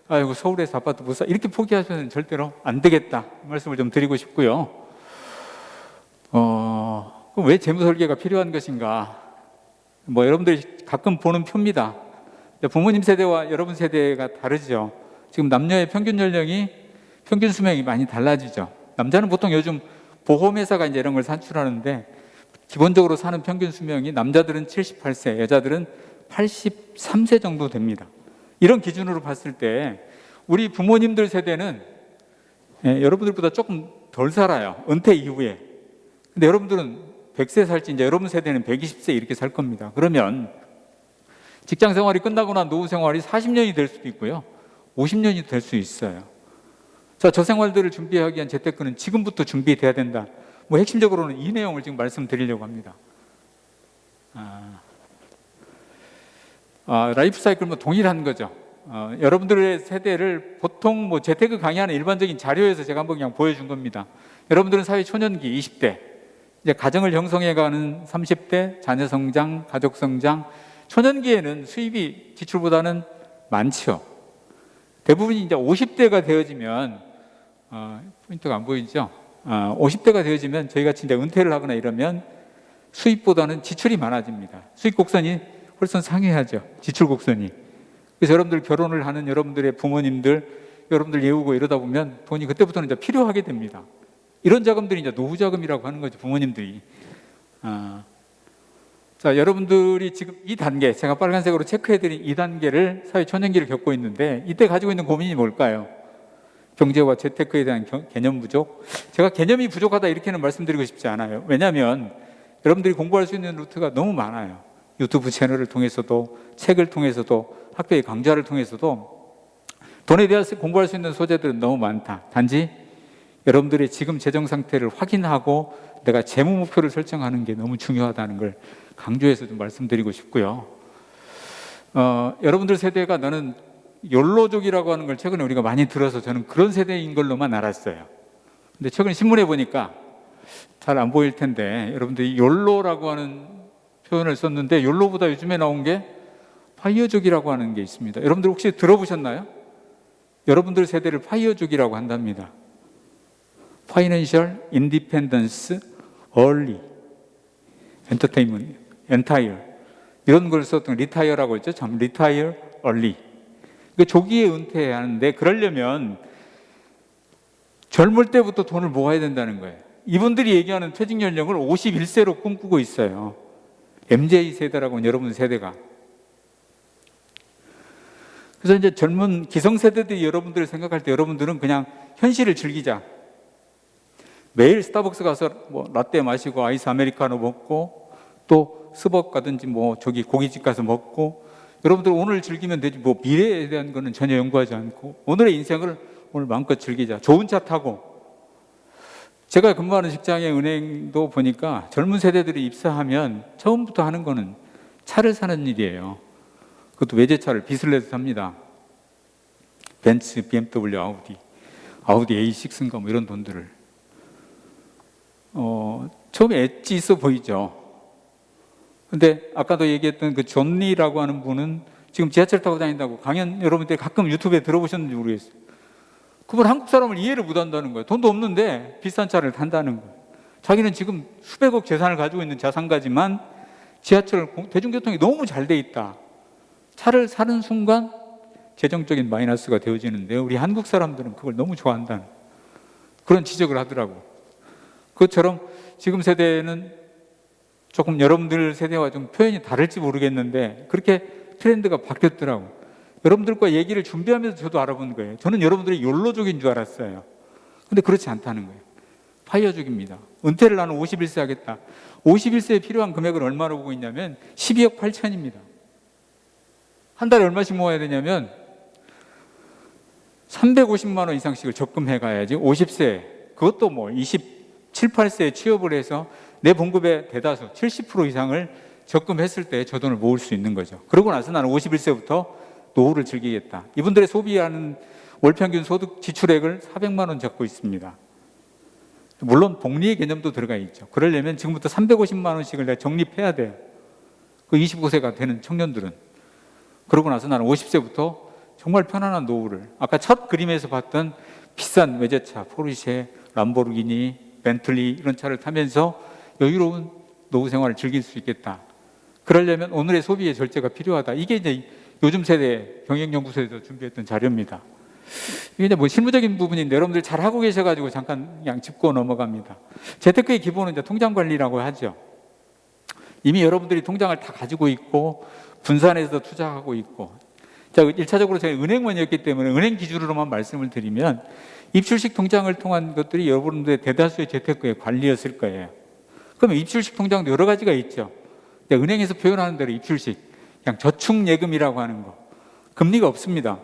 아이고 서울에서 아파트 못 사, 이렇게 포기하셔서는 절대로 안 되겠다 말씀을 좀 드리고 싶고요. 그럼 왜 재무설계가 필요한 것인가? 여러분들이 가끔 보는 표입니다. 부모님 세대와 여러분 세대가 다르죠. 지금 남녀의 평균 연령이, 평균 수명이 많이 달라지죠. 남자는 보통 요즘 보험회사가 이제 이런 걸 산출하는데 기본적으로 사는 평균 수명이 남자들은 78세, 여자들은 83세 정도 됩니다. 이런 기준으로 봤을 때 우리 부모님들 세대는 여러분들보다 조금 덜 살아요. 은퇴 이후에. 근데 여러분들은 100세 살지 이제 여러분 세대는 120세 이렇게 살 겁니다. 그러면 직장 생활이 끝나고 난 노후 생활이 40년이 될 수도 있고요. 50년이 될 수 있어요. 자, 저 생활들을 준비하기 위한 재테크는 지금부터 준비돼야 된다. 핵심적으로는 이 내용을 지금 말씀드리려고 합니다. 라이프 사이클 동일한 거죠. 여러분들의 세대를 보통 재테크 강의하는 일반적인 자료에서 제가 한번 그냥 보여준 겁니다. 여러분들은 사회 초년기 20대, 이제 가정을 형성해가는 30대, 자녀 성장, 가족 성장, 초년기에는 수입이 지출보다는 많죠. 대부분이 이제 50대가 되어지면, 포인트가 안 보이죠? 50대가 되어지면 저희 같이 이제 은퇴를 하거나 이러면 수입보다는 지출이 많아집니다. 수입 곡선이 훨씬 상회하죠. 지출 곡선이. 그래서 여러분들 결혼을 하는 여러분들의 부모님들, 여러분들 예우고 이러다 보면 돈이 그때부터는 이제 필요하게 됩니다. 이런 자금들이 이제 노후 자금이라고 하는 거죠. 부모님들이. 자, 여러분들이 지금 이 단계, 제가 빨간색으로 체크해드린 이 단계를 사회 초년기를 겪고 있는데 이때 가지고 있는 고민이 뭘까요? 경제와 재테크에 대한 개념 부족. 제가 개념이 부족하다 이렇게는 말씀드리고 싶지 않아요. 왜냐하면 여러분들이 공부할 수 있는 루트가 너무 많아요. 유튜브 채널을 통해서도, 책을 통해서도, 학교의 강좌를 통해서도 돈에 대해서 공부할 수 있는 소재들은 너무 많다. 단지 여러분들의 지금 재정 상태를 확인하고 내가 재무 목표를 설정하는 게 너무 중요하다는 걸 강조해서 좀 말씀드리고 싶고요. 여러분들 세대가 나는 욜로족이라고 하는 걸 최근에 우리가 많이 들어서 저는 그런 세대인 걸로만 알았어요. 근데 최근 신문에 보니까 잘 안 보일 텐데 여러분들이 욜로라고 하는 표현을 썼는데 욜로보다 요즘에 나온 게 파이어족이라고 하는 게 있습니다. 여러분들 혹시 들어보셨나요? 여러분들 세대를 파이어족이라고 한답니다. Financial Independence Early Entertainment, Entire 이런 걸 썼던 Retire라고 했죠. 참 Retire Early. 조기에 은퇴하는데 그러려면 젊을 때부터 돈을 모아야 된다는 거예요. 이분들이 얘기하는 퇴직 연령을 51세로 꿈꾸고 있어요. MZ 세대라고 하는 여러분 세대가. 그래서 이제 젊은 기성세대들이 여러분들을 생각할 때 여러분들은 그냥 현실을 즐기자. 매일 스타벅스 가서 뭐 라떼 마시고 아이스 아메리카노 먹고 또 스벅 가든지 뭐 저기 고깃집 가서 먹고 여러분들 오늘 즐기면 되지 뭐 미래에 대한 거는 전혀 연구하지 않고 오늘의 인생을 오늘 마음껏 즐기자. 좋은 차 타고. 제가 근무하는 직장의 은행도 보니까 젊은 세대들이 입사하면 처음부터 하는 거는 차를 사는 일이에요. 그것도 외제차를 빚을 내서 삽니다. 벤츠, BMW, 아우디 A6인가 뭐 이런 돈들을. 처음에 엣지 있어 보이죠. 근데 아까도 얘기했던 그 존리라고 하는 분은 지금 지하철 타고 다닌다고 강연 여러분들이 가끔 유튜브에 들어보셨는지 모르겠어요. 그분 한국 사람을 이해를 못한다는 거예요. 돈도 없는데 비싼 차를 탄다는 거예요. 자기는 지금 수백억 재산을 가지고 있는 자산가지만 지하철 대중교통이 너무 잘 돼 있다. 차를 사는 순간 재정적인 마이너스가 되어지는데요. 우리 한국 사람들은 그걸 너무 좋아한다는 그런 지적을 하더라고. 그것처럼 지금 세대는 조금 여러분들 세대와 좀 표현이 다를지 모르겠는데 그렇게 트렌드가 바뀌었더라고. 여러분들과 얘기를 준비하면서 저도 알아본 거예요. 저는 여러분들이 욜로족인 줄 알았어요. 근데 그렇지 않다는 거예요. 파이어족입니다. 은퇴를 나는 51세 하겠다. 51세에 필요한 금액을 얼마로 보고 있냐면 12억 8천입니다. 한 달에 얼마씩 모아야 되냐면 350만 원 이상씩을 적금해 가야지 50세, 그것도 뭐 27, 8세에 취업을 해서 내 봉급의 대다수 70% 이상을 적금했을 때 저 돈을 모을 수 있는 거죠. 그러고 나서 나는 51세부터 노후를 즐기겠다. 이분들의 소비하는 월평균 소득 지출액을 400만 원 잡고 있습니다. 물론 복리의 개념도 들어가 있죠. 그러려면 지금부터 350만 원씩을 내가 적립해야 돼요. 그 25세가 되는 청년들은. 그러고 나서 나는 50세부터 정말 편안한 노후를, 아까 첫 그림에서 봤던 비싼 외제차, 포르쉐, 람보르기니, 벤틀리 이런 차를 타면서 여유로운 노후 생활을 즐길 수 있겠다. 그러려면 오늘의 소비의 절제가 필요하다. 이게 이제 요즘 세대 경영연구소에서 준비했던 자료입니다. 이게 이제 뭐 실무적인 부분인데 여러분들 잘 하고 계셔가지고 잠깐 그냥 짚고 넘어갑니다. 재테크의 기본은 이제 통장 관리라고 하죠. 이미 여러분들이 통장을 다 가지고 있고 분산해서 투자하고 있고. 자, 1차적으로 제가 은행원이었기 때문에 은행 기준으로만 말씀을 드리면 입출식 통장을 통한 것들이 여러분들의 대다수의 재테크의 관리였을 거예요. 그러면 입출식 통장도 여러 가지가 있죠. 은행에서 표현하는 대로 입출식, 그냥 저축예금이라고 하는 거. 금리가 없습니다.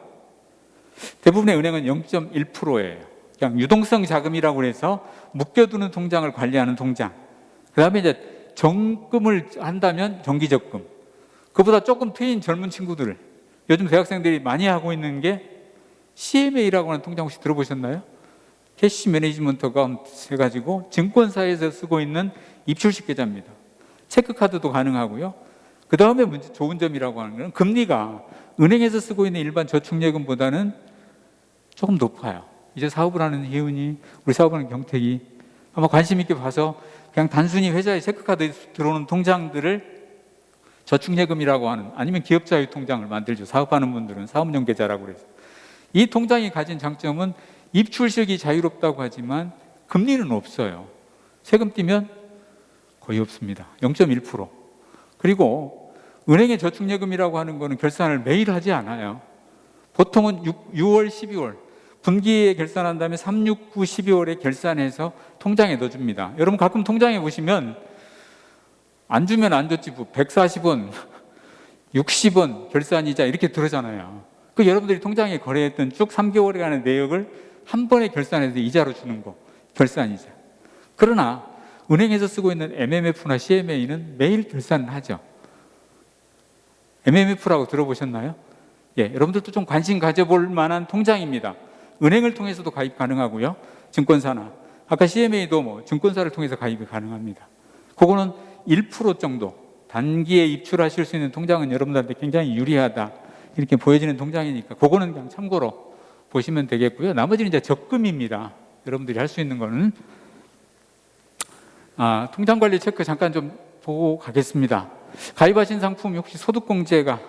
대부분의 은행은 0.1%예요. 그냥 유동성 자금이라고 해서 묶여두는 통장을 관리하는 통장. 그 다음에 이제 정금을 한다면 정기적금. 그보다 조금 트인 젊은 친구들, 요즘 대학생들이 많이 하고 있는 게 CMA라고 하는 통장 혹시 들어보셨나요? 캐시 매니지먼트 어카운트 해가지고 증권사에서 쓰고 있는 입출식 계좌입니다. 체크카드도 가능하고요. 그 다음에 좋은 점이라고 하는 건 금리가 은행에서 쓰고 있는 일반 저축예금보다는 조금 높아요. 이제 사업을 하는 희은이, 우리 사업하는 경택이 아마 관심 있게 봐서 그냥 단순히 회사에 체크카드에 들어오는 통장들을 저축예금이라고 하는, 아니면 기업자유 통장을 만들죠. 사업하는 분들은 사업용 계좌라고 그래서. 이 통장이 가진 장점은 입출식이 자유롭다고 하지만 금리는 없어요. 세금 떼면 거의 없습니다. 0.1%. 그리고 은행의 저축예금이라고 하는 거는 결산을 매일 하지 않아요. 보통은 6월, 12월 분기에 결산한 다음에 3, 6, 9, 12월에 결산해서 통장에 넣어줍니다. 여러분 가끔 통장에 보시면 안 주면 안 줬지 140원, 60원 결산이자 이렇게 들어잖아요. 그 여러분들이 통장에 거래했던 쭉 3개월간의 내역을 한 번에 결산해서 이자로 주는 거, 결산이자. 그러나 은행에서 쓰고 있는 MMF나 CMA는 매일 결산을 하죠. MMF라고 들어보셨나요? 예, 여러분들도 좀 관심 가져볼 만한 통장입니다. 은행을 통해서도 가입 가능하고요. 증권사나 아까 CMA도 뭐 증권사를 통해서 가입이 가능합니다. 그거는 1% 정도 단기에 입출하실 수 있는 통장은 여러분들한테 굉장히 유리하다 이렇게 보여지는 통장이니까 그거는 그냥 참고로 보시면 되겠고요. 나머지는 이제 적금입니다. 여러분들이 할 수 있는 거는 통장 관리 체크 잠깐 좀 보고 가겠습니다. 가입하신 상품이 혹시 소득공제가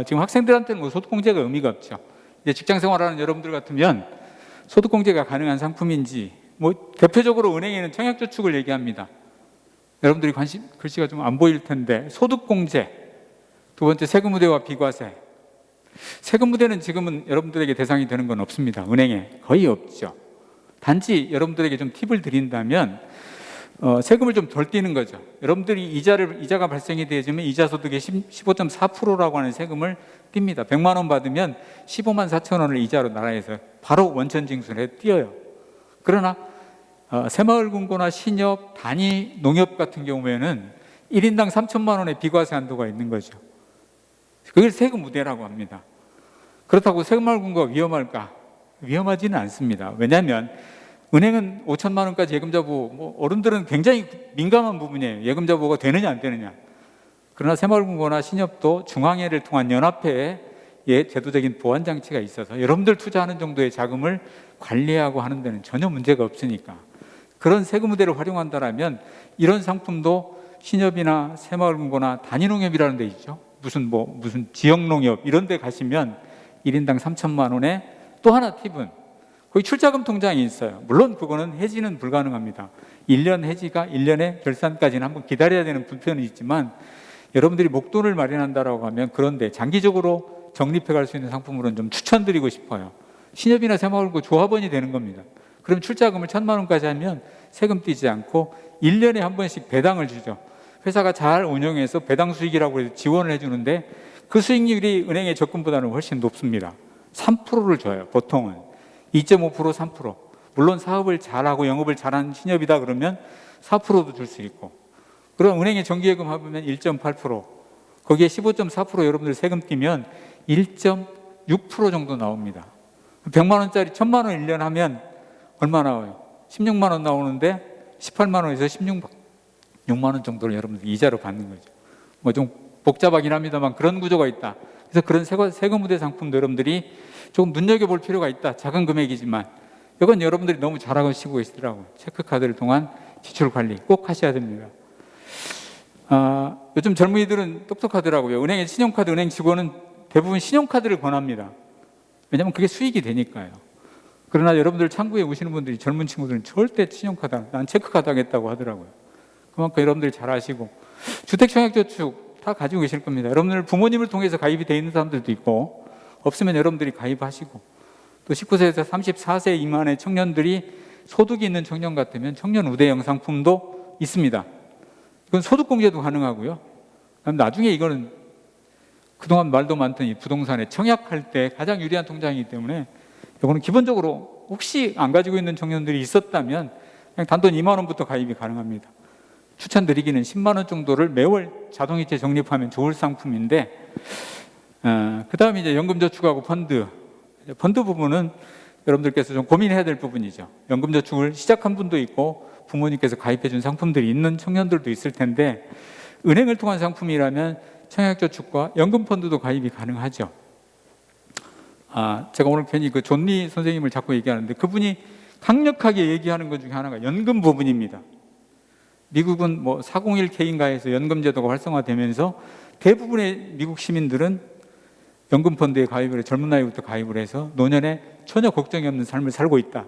지금 학생들한테는 뭐 소득공제가 의미가 없죠. 이제 직장 생활하는 여러분들 같으면 소득공제가 가능한 상품인지 뭐 대표적으로 은행에는 청약저축을 얘기합니다. 여러분들이 글씨가 좀 안 보일 텐데 소득공제, 두 번째 세금우대와 비과세. 세금우대는 지금은 여러분들에게 대상이 되는 건 없습니다. 은행에 거의 없죠. 단지 여러분들에게 좀 팁을 드린다면 세금을 좀 덜 떼는 거죠. 여러분들이 이자가 발생이 되어지면 이자 소득의 15.4%라고 하는 세금을 띱니다. 100만 원 받으면 15만 4천 원을 이자로 나라에서 바로 원천 징수를 띄어요. 그러나 새마을금고나 신협, 단위 농협 같은 경우에는 1인당 3천만 원의 비과세 한도가 있는 거죠. 그걸 세금 우대라고 합니다. 그렇다고 새마을금고가 위험할까? 위험하지는 않습니다. 왜냐하면 은행은 5천만 원까지 예금자 보호, 뭐 어른들은 굉장히 민감한 부분이에요. 예금자 보호가 되느냐 안 되느냐. 그러나 새마을금고나 신협도 중앙회를 통한 연합회에 제도적인 보완 장치가 있어서 여러분들 투자하는 정도의 자금을 관리하고 하는 데는 전혀 문제가 없으니까 그런 세금 우대를 활용한다라면 이런 상품도 신협이나 새마을금고나 단위농협이라는 데 있죠. 무슨 지역농협 이런 데 가시면 1인당 3천만 원에 또 하나 팁은 거기 출자금 통장이 있어요. 물론 그거는 해지는 불가능합니다. 1년 해지가 1년의 결산까지는 한번 기다려야 되는 불편은 있지만 여러분들이 목돈을 마련한다라고 하면 그런데 장기적으로 적립해 갈 수 있는 상품으로는 좀 추천드리고 싶어요. 신협이나 새마을금고 조합원이 되는 겁니다. 그럼 출자금을 1,000만 원까지 하면 세금 떼지 않고 1년에 한 번씩 배당을 주죠. 회사가 잘 운영해서 배당 수익이라고 해서 지원을 해주는데 그 수익률이 은행의 적금보다는 훨씬 높습니다. 3%를 줘요. 보통은 2.5%, 3%. 물론 사업을 잘하고 영업을 잘하는 신협이다 그러면 4%도 줄 수 있고 그럼 은행에 정기예금 합하면 1.8%, 거기에 15.4% 여러분들 세금 떼면 1.6% 정도 나옵니다. 100만 원짜리 1,000만 원 1년 하면 얼마 나와요? 16만 원 나오는데 18만 원에서 16만 원 정도를 여러분들 이자로 받는 거죠. 뭐 좀 복잡하긴 합니다만 그런 구조가 있다. 그래서 그런 세금 우대 상품도 여러분들이 조금 눈여겨볼 필요가 있다. 작은 금액이지만 이건 여러분들이 너무 잘하고 시고 계시더라고요. 체크카드를 통한 지출 관리 꼭 하셔야 됩니다. 요즘 젊은이들은 똑똑하더라고요. 은행의 신용카드 은행 직원은 대부분 신용카드를 권합니다. 왜냐하면 그게 수익이 되니까요. 그러나 여러분들 창구에 오시는 분들이 젊은 친구들은 절대 신용카드 난 체크카드 하겠다고 하더라고요. 그만큼 여러분들이 잘 아시고 주택청약저축 다 가지고 계실 겁니다. 여러분들 부모님을 통해서 가입이 되어 있는 사람들도 있고 없으면 여러분들이 가입하시고 또 19세에서 34세 미만의 청년들이 소득이 있는 청년 같으면 청년 우대형 상품도 있습니다. 이건 소득공제도 가능하고요. 나중에 이거는 그동안 말도 많던 이 부동산에 청약할 때 가장 유리한 통장이기 때문에 이거는 기본적으로 혹시 안 가지고 있는 청년들이 있었다면 그냥 단돈 2만 원부터 가입이 가능합니다. 추천드리기는 10만 원 정도를 매월 자동이체 적립하면 좋을 상품인데 그 다음에 이제 연금저축하고 펀드 부분은 여러분들께서 좀 고민해야 될 부분이죠. 연금저축을 시작한 분도 있고 부모님께서 가입해 준 상품들이 있는 청년들도 있을 텐데 은행을 통한 상품이라면 청약저축과 연금펀드도 가입이 가능하죠. 제가 오늘 괜히 그 존리 선생님을 자꾸 얘기하는데 그분이 강력하게 얘기하는 것 중에 하나가 연금 부분입니다. 미국은 뭐 401k인가 해서 연금제도가 활성화되면서 대부분의 미국 시민들은 연금펀드에 가입을 해 젊은 나이부터 가입을 해서 노년에 전혀 걱정이 없는 삶을 살고 있다.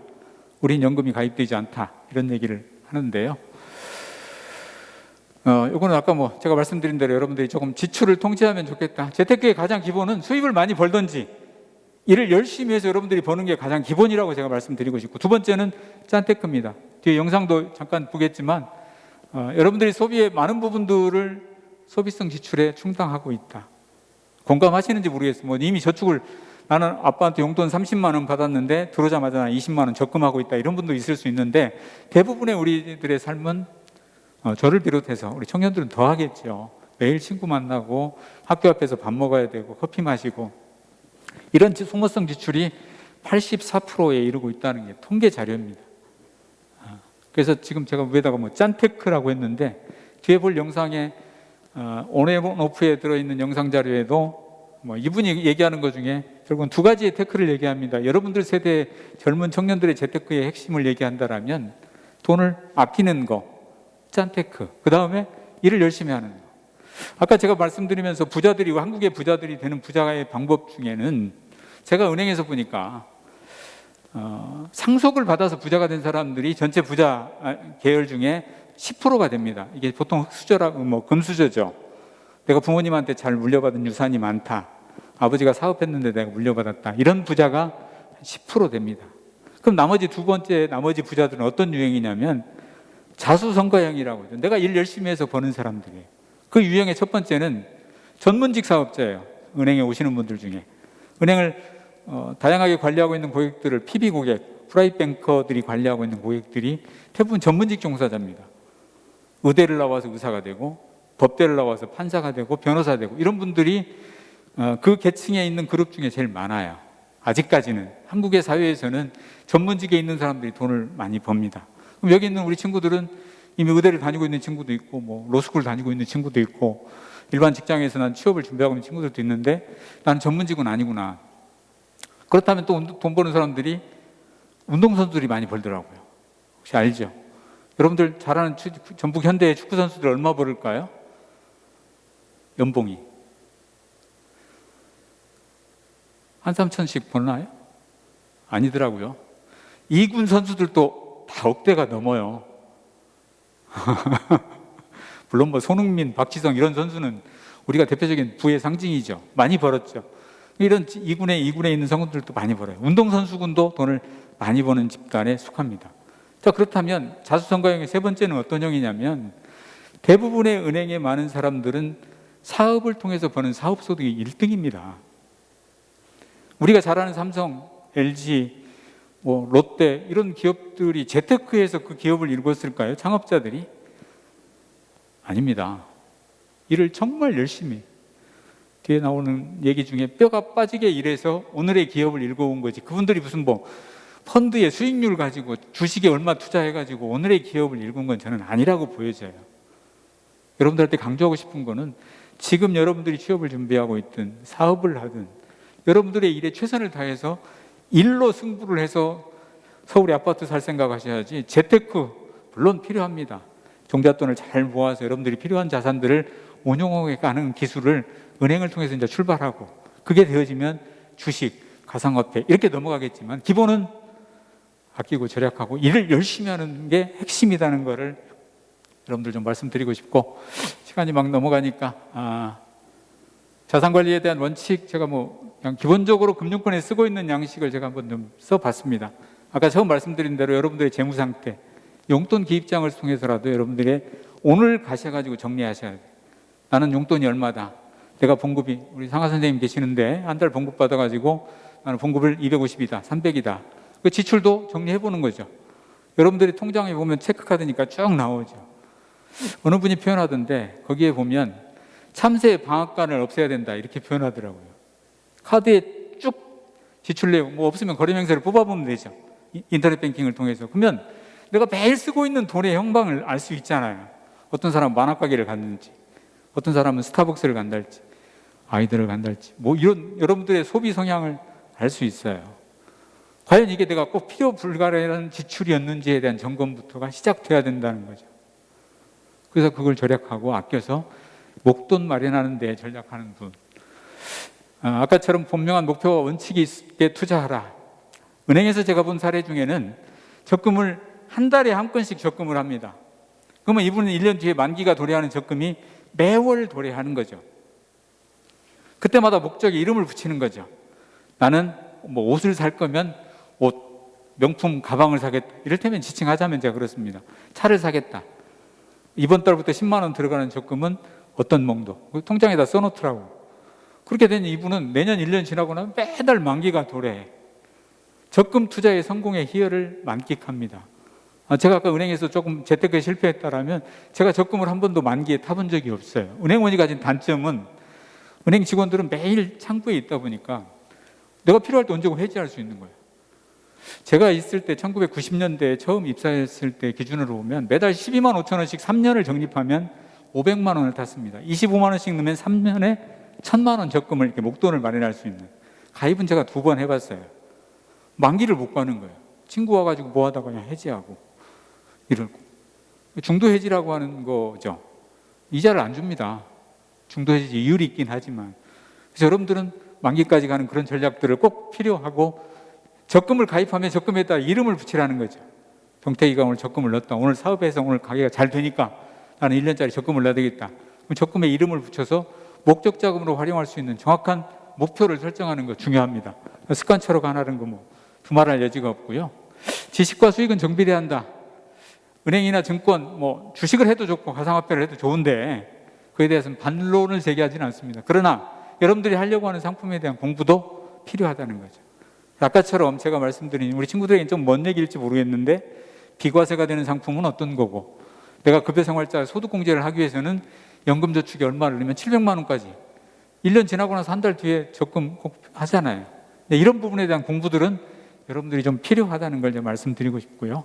우린 연금이 가입되지 않다. 이런 얘기를 하는데요. 이거는 아까 뭐 제가 말씀드린 대로 여러분들이 조금 지출을 통제하면 좋겠다. 재테크의 가장 기본은 수입을 많이 벌든지 일을 열심히 해서 여러분들이 버는 게 가장 기본이라고 제가 말씀드리고 싶고, 두 번째는 짠테크입니다. 뒤에 영상도 잠깐 보겠지만 여러분들이 소비의 많은 부분들을 소비성 지출에 충당하고 있다. 공감하시는지 모르겠어요. 뭐 이미 저축을, 나는 아빠한테 용돈 30만 원 받았는데 들어오자마자 나 20만 원 적금하고 있다, 이런 분도 있을 수 있는데, 대부분의 우리들의 삶은 저를 비롯해서 우리 청년들은 더 하겠죠. 매일 친구 만나고 학교 앞에서 밥 먹어야 되고 커피 마시고, 이런 소모성 지출이 84%에 이르고 있다는 게 통계 자료입니다. 그래서 지금 제가 위에다가 뭐 짠테크라고 했는데, 뒤에 볼 영상에 온앤오프에 들어있는 영상 자료에도 뭐 이분이 얘기하는 것 중에 결국은 두 가지의 테크를 얘기합니다. 여러분들 세대 젊은 청년들의 재테크의 핵심을 얘기한다라면 돈을 아끼는 거, 짠테크, 그 다음에 일을 열심히 하는 거. 아까 제가 말씀드리면서 부자들이, 한국의 부자들이 되는 부자의 방법 중에는 제가 은행에서 보니까 상속을 받아서 부자가 된 사람들이 전체 부자 계열 중에 10%가 됩니다. 이게 보통 흑수저라고, 뭐 금수저죠. 내가 부모님한테 잘 물려받은 유산이 많다, 아버지가 사업했는데 내가 물려받았다, 이런 부자가 10% 됩니다. 그럼 나머지 두 번째 나머지 부자들은 어떤 유형이냐면 자수성가형이라고 하죠. 내가 일 열심히 해서 버는 사람들이에요. 그 유형의 첫 번째는 전문직 사업자예요. 은행에 오시는 분들 중에 은행을 다양하게 관리하고 있는 고객들을 PB 고객, 프라이빗 뱅커들이 관리하고 있는 고객들이 대부분 전문직 종사자입니다. 의대를 나와서 의사가 되고, 법대를 나와서 판사가 되고, 변호사 되고, 이런 분들이 그 계층에 있는 그룹 중에 제일 많아요. 아직까지는 한국의 사회에서는 전문직에 있는 사람들이 돈을 많이 법니다. 그럼 여기 있는 우리 친구들은 이미 의대를 다니고 있는 친구도 있고, 뭐 로스쿨 다니고 있는 친구도 있고, 일반 직장에서 난 취업을 준비하고 있는 친구들도 있는데 나는 전문직은 아니구나. 그렇다면 또 돈 버는 사람들이 운동선수들이 많이 벌더라고요. 혹시 알죠? 여러분들 잘 아는 전북 현대 축구 선수들 얼마 벌을까요? 연봉이 한 3천씩 버나요? 아니더라고요. 2군 선수들도 다 억대가 넘어요. 물론 뭐 손흥민, 박지성 이런 선수는 우리가 대표적인 부의 상징이죠. 많이 벌었죠. 이런 2군에 있는 선수들도 많이 벌어요. 운동선수군도 돈을 많이 버는 집단에 속합니다. 자, 그렇다면 자수성가형의 세 번째는 어떤 형이냐면, 대부분의 은행에 많은 사람들은 사업을 통해서 버는 사업소득이 1등입니다. 우리가 잘 아는 삼성, LG, 뭐 롯데 이런 기업들이 재테크에서 그 기업을 일궜을까요? 창업자들이? 아닙니다. 일을 정말 열심히, 뒤에 나오는 얘기 중에 뼈가 빠지게 일해서 오늘의 기업을 일궈온 거지, 그분들이 무슨 뭐 펀드의 수익률 가지고 주식에 얼마 투자해가지고 오늘의 기업을 일군 건 저는 아니라고 보여져요. 여러분들한테 강조하고 싶은 거는, 지금 여러분들이 취업을 준비하고 있든 사업을 하든 여러분들의 일에 최선을 다해서 일로 승부를 해서 서울에 아파트 살 생각하셔야지, 재테크 물론 필요합니다. 종잣돈을 잘 모아서 여러분들이 필요한 자산들을 운용하게 가는 기술을 은행을 통해서 이제 출발하고, 그게 되어지면 주식, 가상화폐 이렇게 넘어가겠지만 기본은 아끼고 절약하고 일을 열심히 하는 게 핵심이라는 거를 여러분들 좀 말씀드리고 싶고, 시간이 막 넘어가니까 자산관리에 대한 원칙, 제가 뭐 그냥 기본적으로 금융권에 쓰고 있는 양식을 제가 한번 좀 써봤습니다. 아까 처음 말씀드린 대로 여러분들의 재무 상태, 용돈 기입장을 통해서라도 여러분들의 오늘 가셔가지고 정리하셔야 돼요. 나는 용돈이 얼마다, 내가 봉급이, 우리 상하 선생님 계시는데 한 달 봉급 받아가지고 나는 봉급을 250이다, 300이다, 그 지출도 정리해 보는 거죠. 여러분들이 통장에 보면 체크카드니까 쭉 나오죠. 어느 분이 표현하던데, 거기에 보면 참새 방앗간을 없애야 된다 이렇게 표현하더라고요. 카드에 쭉 지출 내용 뭐 없으면 거래명세를 뽑아보면 되죠. 인터넷 뱅킹을 통해서. 그러면 내가 매일 쓰고 있는 돈의 형방을 알 수 있잖아요. 어떤 사람은 만화가게를 갔는지, 어떤 사람은 스타벅스를 간달지, 아이들을 간달지, 뭐 이런 여러분들의 소비 성향을 알 수 있어요. 과연 이게 내가 꼭 필요 불가라는 지출이었는지에 대한 점검부터가 시작돼야 된다는 거죠. 그래서 그걸 절약하고 아껴서 목돈 마련하는 데 전략하는 분, 아까처럼 분명한 목표와 원칙이 있게 투자하라. 은행에서 제가 본 사례 중에는 적금을 한 달에 한 건씩 적금을 합니다. 그러면 이분은 1년 뒤에 만기가 도래하는 적금이 매월 도래하는 거죠. 그때마다 목적에 이름을 붙이는 거죠. 나는 뭐 옷을 살 거면 옷, 명품 가방을 사겠다. 이를테면 지칭하자면 제가 그렇습니다. 차를 사겠다. 이번 달부터 10만 원 들어가는 적금은 어떤 몽도 통장에다 써놓더라고. 그렇게 된 이분은 내년 1년 지나고 나면 매달 만기가 도래해. 적금 투자의 성공의 희열을 만끽합니다. 제가 아까 은행에서 조금 재테크에 실패했다라면 제가 적금을 한 번도 만기에 타본 적이 없어요. 은행원이 가진 단점은 은행 직원들은 매일 창구에 있다 보니까 내가 필요할 때 언제고 해지할 수 있는 거예요. 제가 있을 때 1990년대에 처음 입사했을 때 기준으로 보면 매달 12만 5천 원씩 3년을 적립하면 500만 원을 탔습니다. 25만 원씩 넣으면 3년에 1000만 원 적금을 이렇게 목돈을 마련할 수 있는 가입은 제가 2번 해봤어요. 만기를 못 가는 거예요. 친구 와가지고 뭐 하다가 그냥 해지하고 이러고. 중도 해지라고 하는 거죠. 이자를 안 줍니다. 중도 해지 이율이 있긴 하지만. 그래서 여러분들은 만기까지 가는 그런 전략들을 꼭 필요하고 적금을 가입하면 적금에 따라 이름을 붙이라는 거죠. 병태기가 오늘 적금을 넣었다. 오늘 사업에서 오늘 가게가 잘 되니까 나는 1년짜리 적금을 넣어야 되겠다. 그럼 적금에 이름을 붙여서 목적 자금으로 활용할 수 있는 정확한 목표를 설정하는 거 중요합니다. 습관처럼 하나는 거 뭐 두말할 여지가 없고요. 지식과 수익은 정비돼야 한다. 은행이나 증권, 뭐 주식을 해도 좋고 가상화폐를 해도 좋은데 그에 대해서는 반론을 제기하지는 않습니다. 그러나 여러분들이 하려고 하는 상품에 대한 공부도 필요하다는 거죠. 아까처럼 제가 말씀드린 우리 친구들에게는 좀 먼 얘기일지 모르겠는데 비과세가 되는 상품은 어떤 거고 내가 급여생활자 소득공제를 하기 위해서는 연금저축에 얼마를 넣으면 700만 원까지 1년 지나고 나서 한 달 뒤에 적금 꼭 하잖아요. 이런 부분에 대한 공부들은 여러분들이 좀 필요하다는 걸 말씀드리고 싶고요.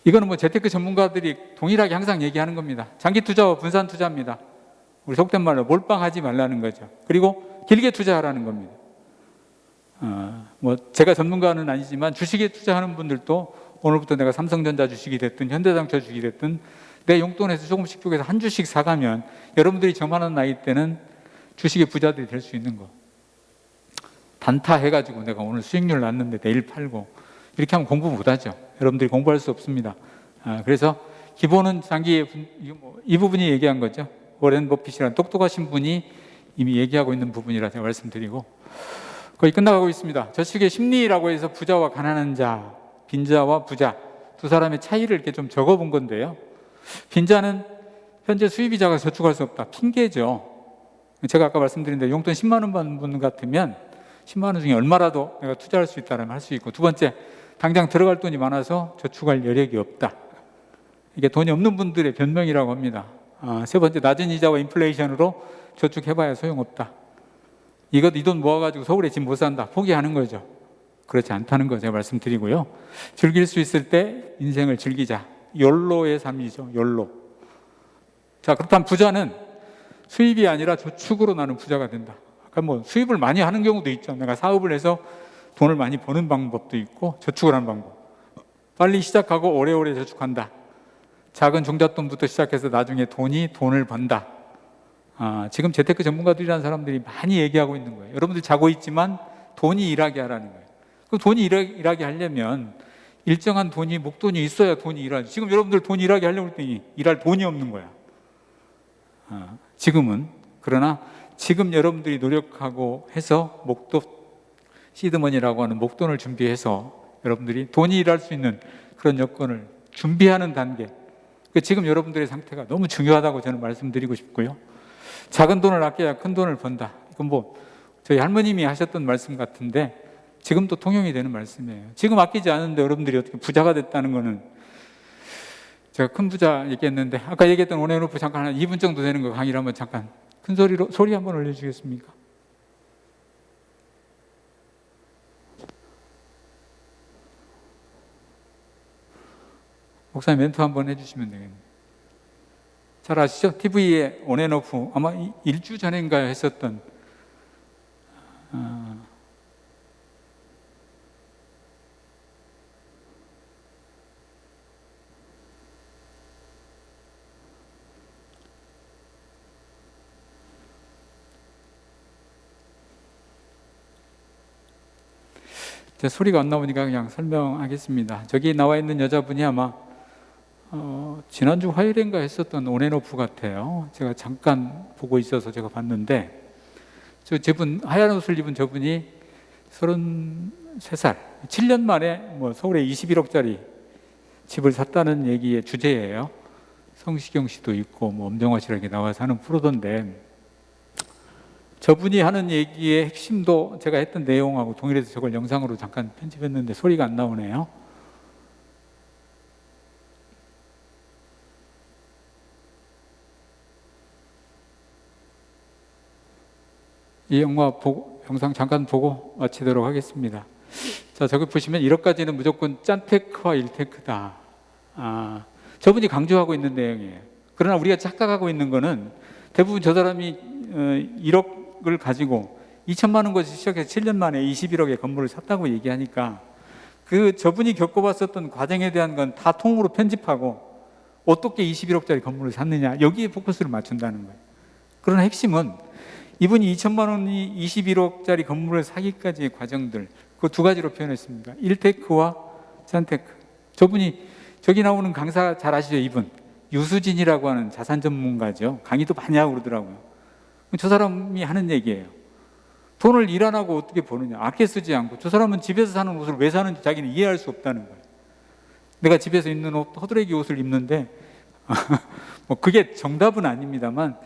이거는 뭐 재테크 전문가들이 동일하게 항상 얘기하는 겁니다. 장기 투자와 분산 투자입니다. 우리 속된 말로 몰빵하지 말라는 거죠. 그리고 길게 투자하라는 겁니다. 뭐 제가 전문가는 아니지만 주식에 투자하는 분들도 오늘부터 내가 삼성전자 주식이 됐든 현대자동차 주식이 됐든 내 용돈에서 조금씩 쪼개서 한 주씩 사가면 여러분들이 저만한 나이 때는 주식의 부자들이 될 수 있는 거. 단타 해가지고 내가 오늘 수익률 났는데 내일 팔고 이렇게 하면 공부 못하죠. 여러분들이 공부할 수 없습니다. 그래서 기본은 장기의 이 부분이 얘기한 거죠. 워렌 버핏이라는 똑똑하신 분이 이미 얘기하고 있는 부분이라 제가 말씀드리고 거의 끝나가고 있습니다. 저축의 심리라고 해서 부자와 가난한 자, 빈자와 부자 두 사람의 차이를 이렇게 좀 적어본 건데요. 빈자는 현재 수입이 작아서 저축할 수 없다. 핑계죠. 제가 아까 말씀드린 대로 용돈 10만 원 받는 분 같으면 10만 원 중에 얼마라도 내가 투자할 수 있다면 할 수 있고 두 번째, 당장 들어갈 돈이 많아서 저축할 여력이 없다. 이게 돈이 없는 분들의 변명이라고 합니다. 세 번째, 낮은 이자와 인플레이션으로 저축해봐야 소용없다. 이 돈 모아가지고 서울에 집 못 산다. 포기하는 거죠. 그렇지 않다는 거 제가 말씀드리고요. 즐길 수 있을 때 인생을 즐기자. 욜로의 삶이죠. 욜로. 자, 그렇다면 부자는 수입이 아니라 저축으로 나는 부자가 된다. 아까 뭐 수입을 많이 하는 경우도 있죠. 내가 사업을 해서 돈을 많이 버는 방법도 있고 저축을 하는 방법. 빨리 시작하고 오래오래 저축한다. 작은 종잣돈부터 시작해서 나중에 돈을 번다. 지금 재테크 전문가들이라는 사람들이 많이 얘기하고 있는 거예요. 여러분들 자고 있지만 돈이 일하게 하라는 거예요. 그 돈이 일하게 하려면 일정한 돈이 목돈이 있어야 돈이 일하지. 지금 여러분들 돈 일하게 하려고 했더니 일할 돈이 없는 거야. 지금은. 그러나 지금 여러분들이 노력하고 해서 목돈 시드머니라고 하는 목돈을 준비해서 여러분들이 돈이 일할 수 있는 그런 여건을 준비하는 단계. 지금 여러분들의 상태가 너무 중요하다고 저는 말씀드리고 싶고요. 작은 돈을 아껴야 큰 돈을 번다. 이건 뭐 저희 할머님이 하셨던 말씀 같은데 지금도 통용이 되는 말씀이에요. 지금 아끼지 않은데 여러분들이 어떻게 부자가 됐다는 거는 제가 큰 부자 얘기했는데 아까 얘기했던 온앤오프 잠깐 한 2분 정도 되는 거 강의를 한번 잠깐 큰 소리 한번 올려주겠습니까? 목사님 멘트 한번 해주시면 되겠네요. 잘 아시죠? TV에 온앤오프 아마 일주 전인가 했었던 제 소리가 안 나오니까 그냥 설명하겠습니다. 저기 나와 있는 여자분이 아마 지난주 화요일인가 했었던 온앤오프 같아요. 제가 잠깐 보고 있어서 제가 봤는데 저분 하얀 옷을 입은 저분이 33살, 7년 만에 뭐 서울에 21억짜리 집을 샀다는 얘기의 주제예요. 성시경 씨도 있고 뭐 엄정화 씨랑 이렇게 나와서 하는 프로던데, 저분이 하는 얘기의 핵심도 제가 했던 내용하고 동일해서 저걸 영상으로 잠깐 편집했는데 소리가 안 나오네요. 이 영상 잠깐 보고 마치도록 하겠습니다. 자, 저기 보시면 1억까지는 무조건 짠테크와 1테크다. 저분이 강조하고 있는 내용이에요. 그러나 우리가 착각하고 있는 거는 대부분 저 사람이 1억을 가지고 2천만 원 것이 시작해서 7년 만에 21억의 건물을 샀다고 얘기하니까 저분이 겪어봤었던 과정에 대한 건 다 통으로 편집하고 어떻게 21억짜리 건물을 샀느냐, 여기에 포커스를 맞춘다는 거예요. 그러나 핵심은 이분이 2천만 원이 21억짜리 건물을 사기까지의 과정들, 그 두 가지로 표현했습니다. 1테크와 짠테크. 저분이 저기 나오는 강사 잘 아시죠? 이분 유수진이라고 하는 자산 전문가죠. 강의도 많이 하고 그러더라고요. 저 사람이 하는 얘기예요. 돈을 일 안 하고 어떻게 버느냐, 아껴 쓰지 않고. 저 사람은 집에서 사는 옷을 왜 사는지 자기는 이해할 수 없다는 거예요. 내가 집에서 입는 옷, 허드레기 옷을 입는데 뭐 그게 정답은 아닙니다만,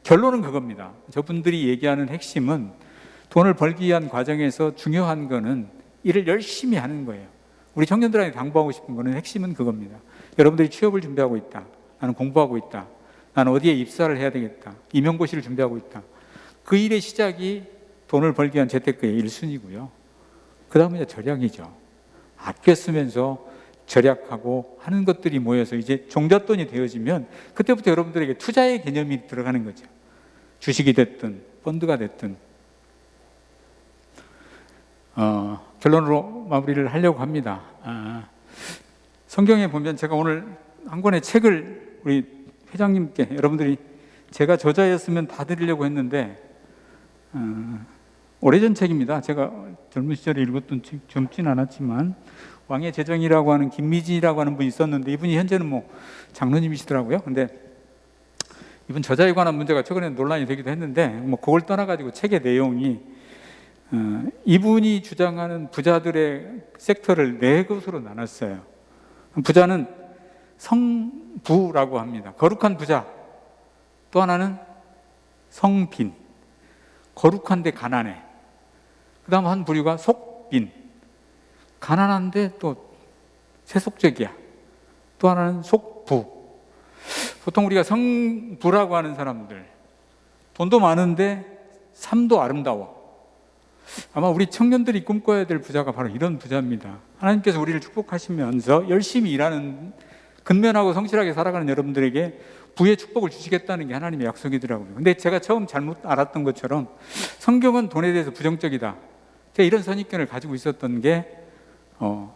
결론은 그겁니다. 저분들이 얘기하는 핵심은 돈을 벌기 위한 과정에서 중요한 거는 일을 열심히 하는 거예요. 우리 청년들한테 당부하고 싶은 거는 핵심은 그겁니다. 여러분들이 취업을 준비하고 있다. 나는 공부하고 있다. 나는 어디에 입사를 해야 되겠다. 임용고시를 준비하고 있다. 그 일의 시작이 돈을 벌기 위한 재테크의 1순위고요. 그 다음에 절약이죠. 아껴 쓰면서 절약하고 하는 것들이 모여서 이제 종잣돈이 되어지면 그때부터 여러분들에게 투자의 개념이 들어가는 거죠. 주식이 됐든 펀드가 됐든. 결론으로 마무리를 하려고 합니다. 성경에 보면, 제가 오늘 한 권의 책을 우리 회장님께, 여러분들이 제가 저자였으면 다 드리려고 했는데 오래전 책입니다. 제가 젊은 시절에 읽었던 책, 젊진 않았지만 왕의 재정이라고 하는 김미진이라고 하는 분이 있었는데, 이분이 현재는 뭐 장로님이시더라고요. 근데 이분 저자에 관한 문제가 최근에 논란이 되기도 했는데, 뭐 그걸 떠나가지고 책의 내용이 이분이 주장하는 부자들의 섹터를 4곳으로 나눴어요. 부자는 성부라고 합니다. 거룩한 부자. 또 하나는 성빈, 거룩한데 가난해. 그 다음 한 부류가 속빈, 가난한데 또 세속적이야. 또 하나는 속부. 보통 우리가 성부라고 하는 사람들, 돈도 많은데 삶도 아름다워. 아마 우리 청년들이 꿈꿔야 될 부자가 바로 이런 부자입니다. 하나님께서 우리를 축복하시면서 열심히 일하는, 근면하고 성실하게 살아가는 여러분들에게 부의 축복을 주시겠다는 게 하나님의 약속이더라고요. 근데 제가 처음 잘못 알았던 것처럼 성경은 돈에 대해서 부정적이다, 제가 이런 선입견을 가지고 있었던 게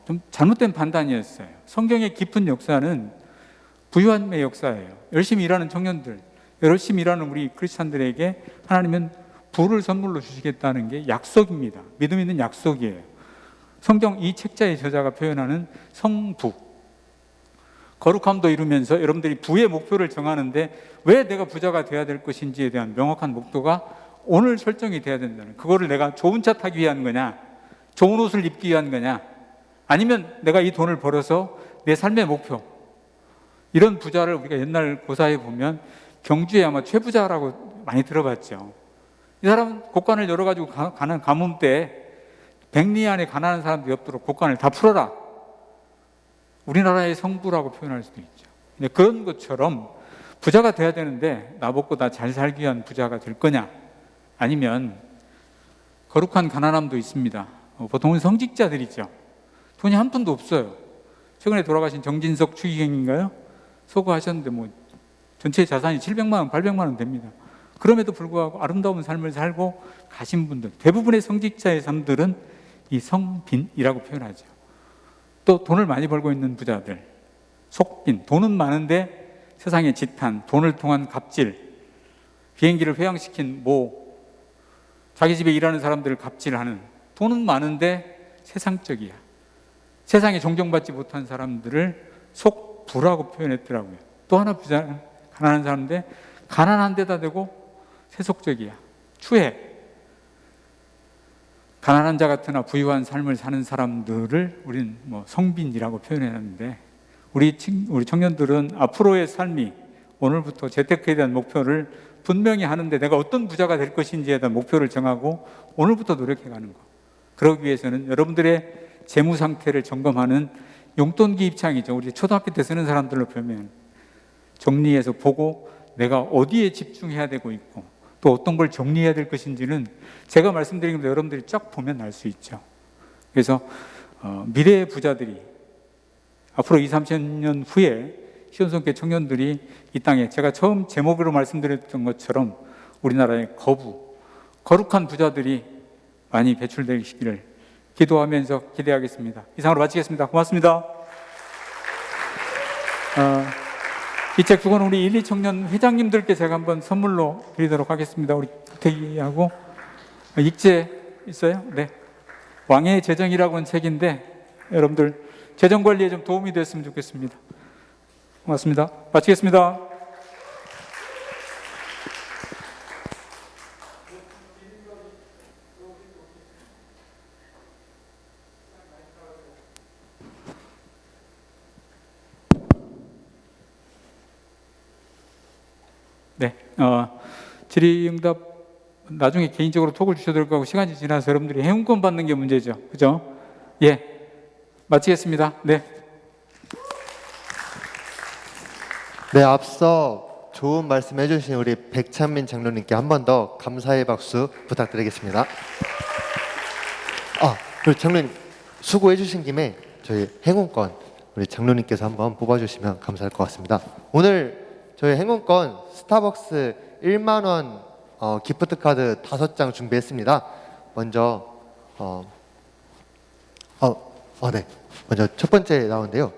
좀 잘못된 판단이었어요. 성경의 깊은 역사는 부유함의 역사예요. 열심히 일하는 청년들, 열심히 일하는 우리 크리스찬들에게 하나님은 부를 선물로 주시겠다는 게 약속입니다. 믿음 있는 약속이에요. 성경 이 책자의 저자가 표현하는 성부, 거룩함도 이루면서 여러분들이 부의 목표를 정하는데 왜 내가 부자가 돼야 될 것인지에 대한 명확한 목표가 오늘 설정이 돼야 된다는, 그거를 내가 좋은 차 타기 위한 거냐, 좋은 옷을 입기 위한 거냐, 아니면 내가 이 돈을 벌어서 내 삶의 목표. 이런 부자를 우리가 옛날 고사에 보면 경주에 아마 최부자라고 많이 들어봤죠. 이 사람은 곡간을 열어가지고 가는 가뭄 때 백리 안에 가난한 사람들이 없도록 곡간을 다 풀어라. 우리나라의 성부라고 표현할 수도 있죠. 근데 그런 것처럼 부자가 돼야 되는데 나보고 다 잘 살기 위한 부자가 될 거냐, 아니면 거룩한 가난함도 있습니다. 보통은 성직자들이죠. 돈이 한 푼도 없어요. 최근에 돌아가신 정진석 추기경인가요? 소거하셨는데 뭐 전체 자산이 700만 원, 800만 원 됩니다. 그럼에도 불구하고 아름다운 삶을 살고 가신 분들, 대부분의 성직자의 삶들은 이 성빈이라고 표현하죠. 또 돈을 많이 벌고 있는 부자들, 속빈, 돈은 많은데 세상의 지탄, 돈을 통한 갑질, 비행기를 회항시킨 모, 자기 집에 일하는 사람들을 갑질하는, 돈은 많은데 세상적이야. 세상에 존경받지 못한 사람들을 부라고 표현했더라고요. 또 하나 부자, 가난한 사람인데 가난한 데다 대고 세속적이야. 추해. 가난한 자 같으나 부유한 삶을 사는 사람들을 우리는 뭐 성빈이라고 표현했는데 우리 청년들은 앞으로의 삶이 오늘부터 재테크에 대한 목표를 분명히 하는데 내가 어떤 부자가 될 것인지에 대한 목표를 정하고 오늘부터 노력해가는 거. 그러기 위해서는 여러분들의 재무 상태를 점검하는 용돈기 입장이죠. 우리 초등학교 때 쓰는 사람들로 보면 정리해서 보고 내가 어디에 집중해야 되고 있고 또 어떤 걸 정리해야 될 것인지는 제가 말씀드린 것도 여러분들이 쫙 보면 알 수 있죠. 그래서 미래의 부자들이 앞으로 2, 30년 후에 시온성계 청년들이 이 땅에 제가 처음 제목으로 말씀드렸던 것처럼 우리나라의 거룩한 부자들이 많이 배출되시기를 기도하면서 기대하겠습니다. 이상으로 마치겠습니다. 고맙습니다. 이 책 두 권은 우리 1, 2청년 회장님들께 제가 한번 선물로 드리도록 하겠습니다. 우리 태기하고 익재 있어요? 네. 왕의 재정이라고 하는 책인데 여러분들 재정 관리에 좀 도움이 됐으면 좋겠습니다. 고맙습니다. 마치겠습니다. 네, 질의응답 나중에 개인적으로 톡을 주셔도 될 거고 시간이 지나서 여러분들이 회원권 받는 게 문제죠, 그죠? 예, 마치겠습니다. 네. 네, 앞서 좋은 말씀 해주신 우리 백찬민 장로님께 한 번 더 감사의 박수 부탁드리겠습니다. 그리고 장로님 수고해 주신 김에 저희 행운권 우리 장로님께서 한번 뽑아주시면 감사할 것 같습니다. 오늘 저희 행운권 스타벅스 1만 원 기프트 카드 5장 준비했습니다. 먼저 네, 먼저 첫 번째 나오는데요.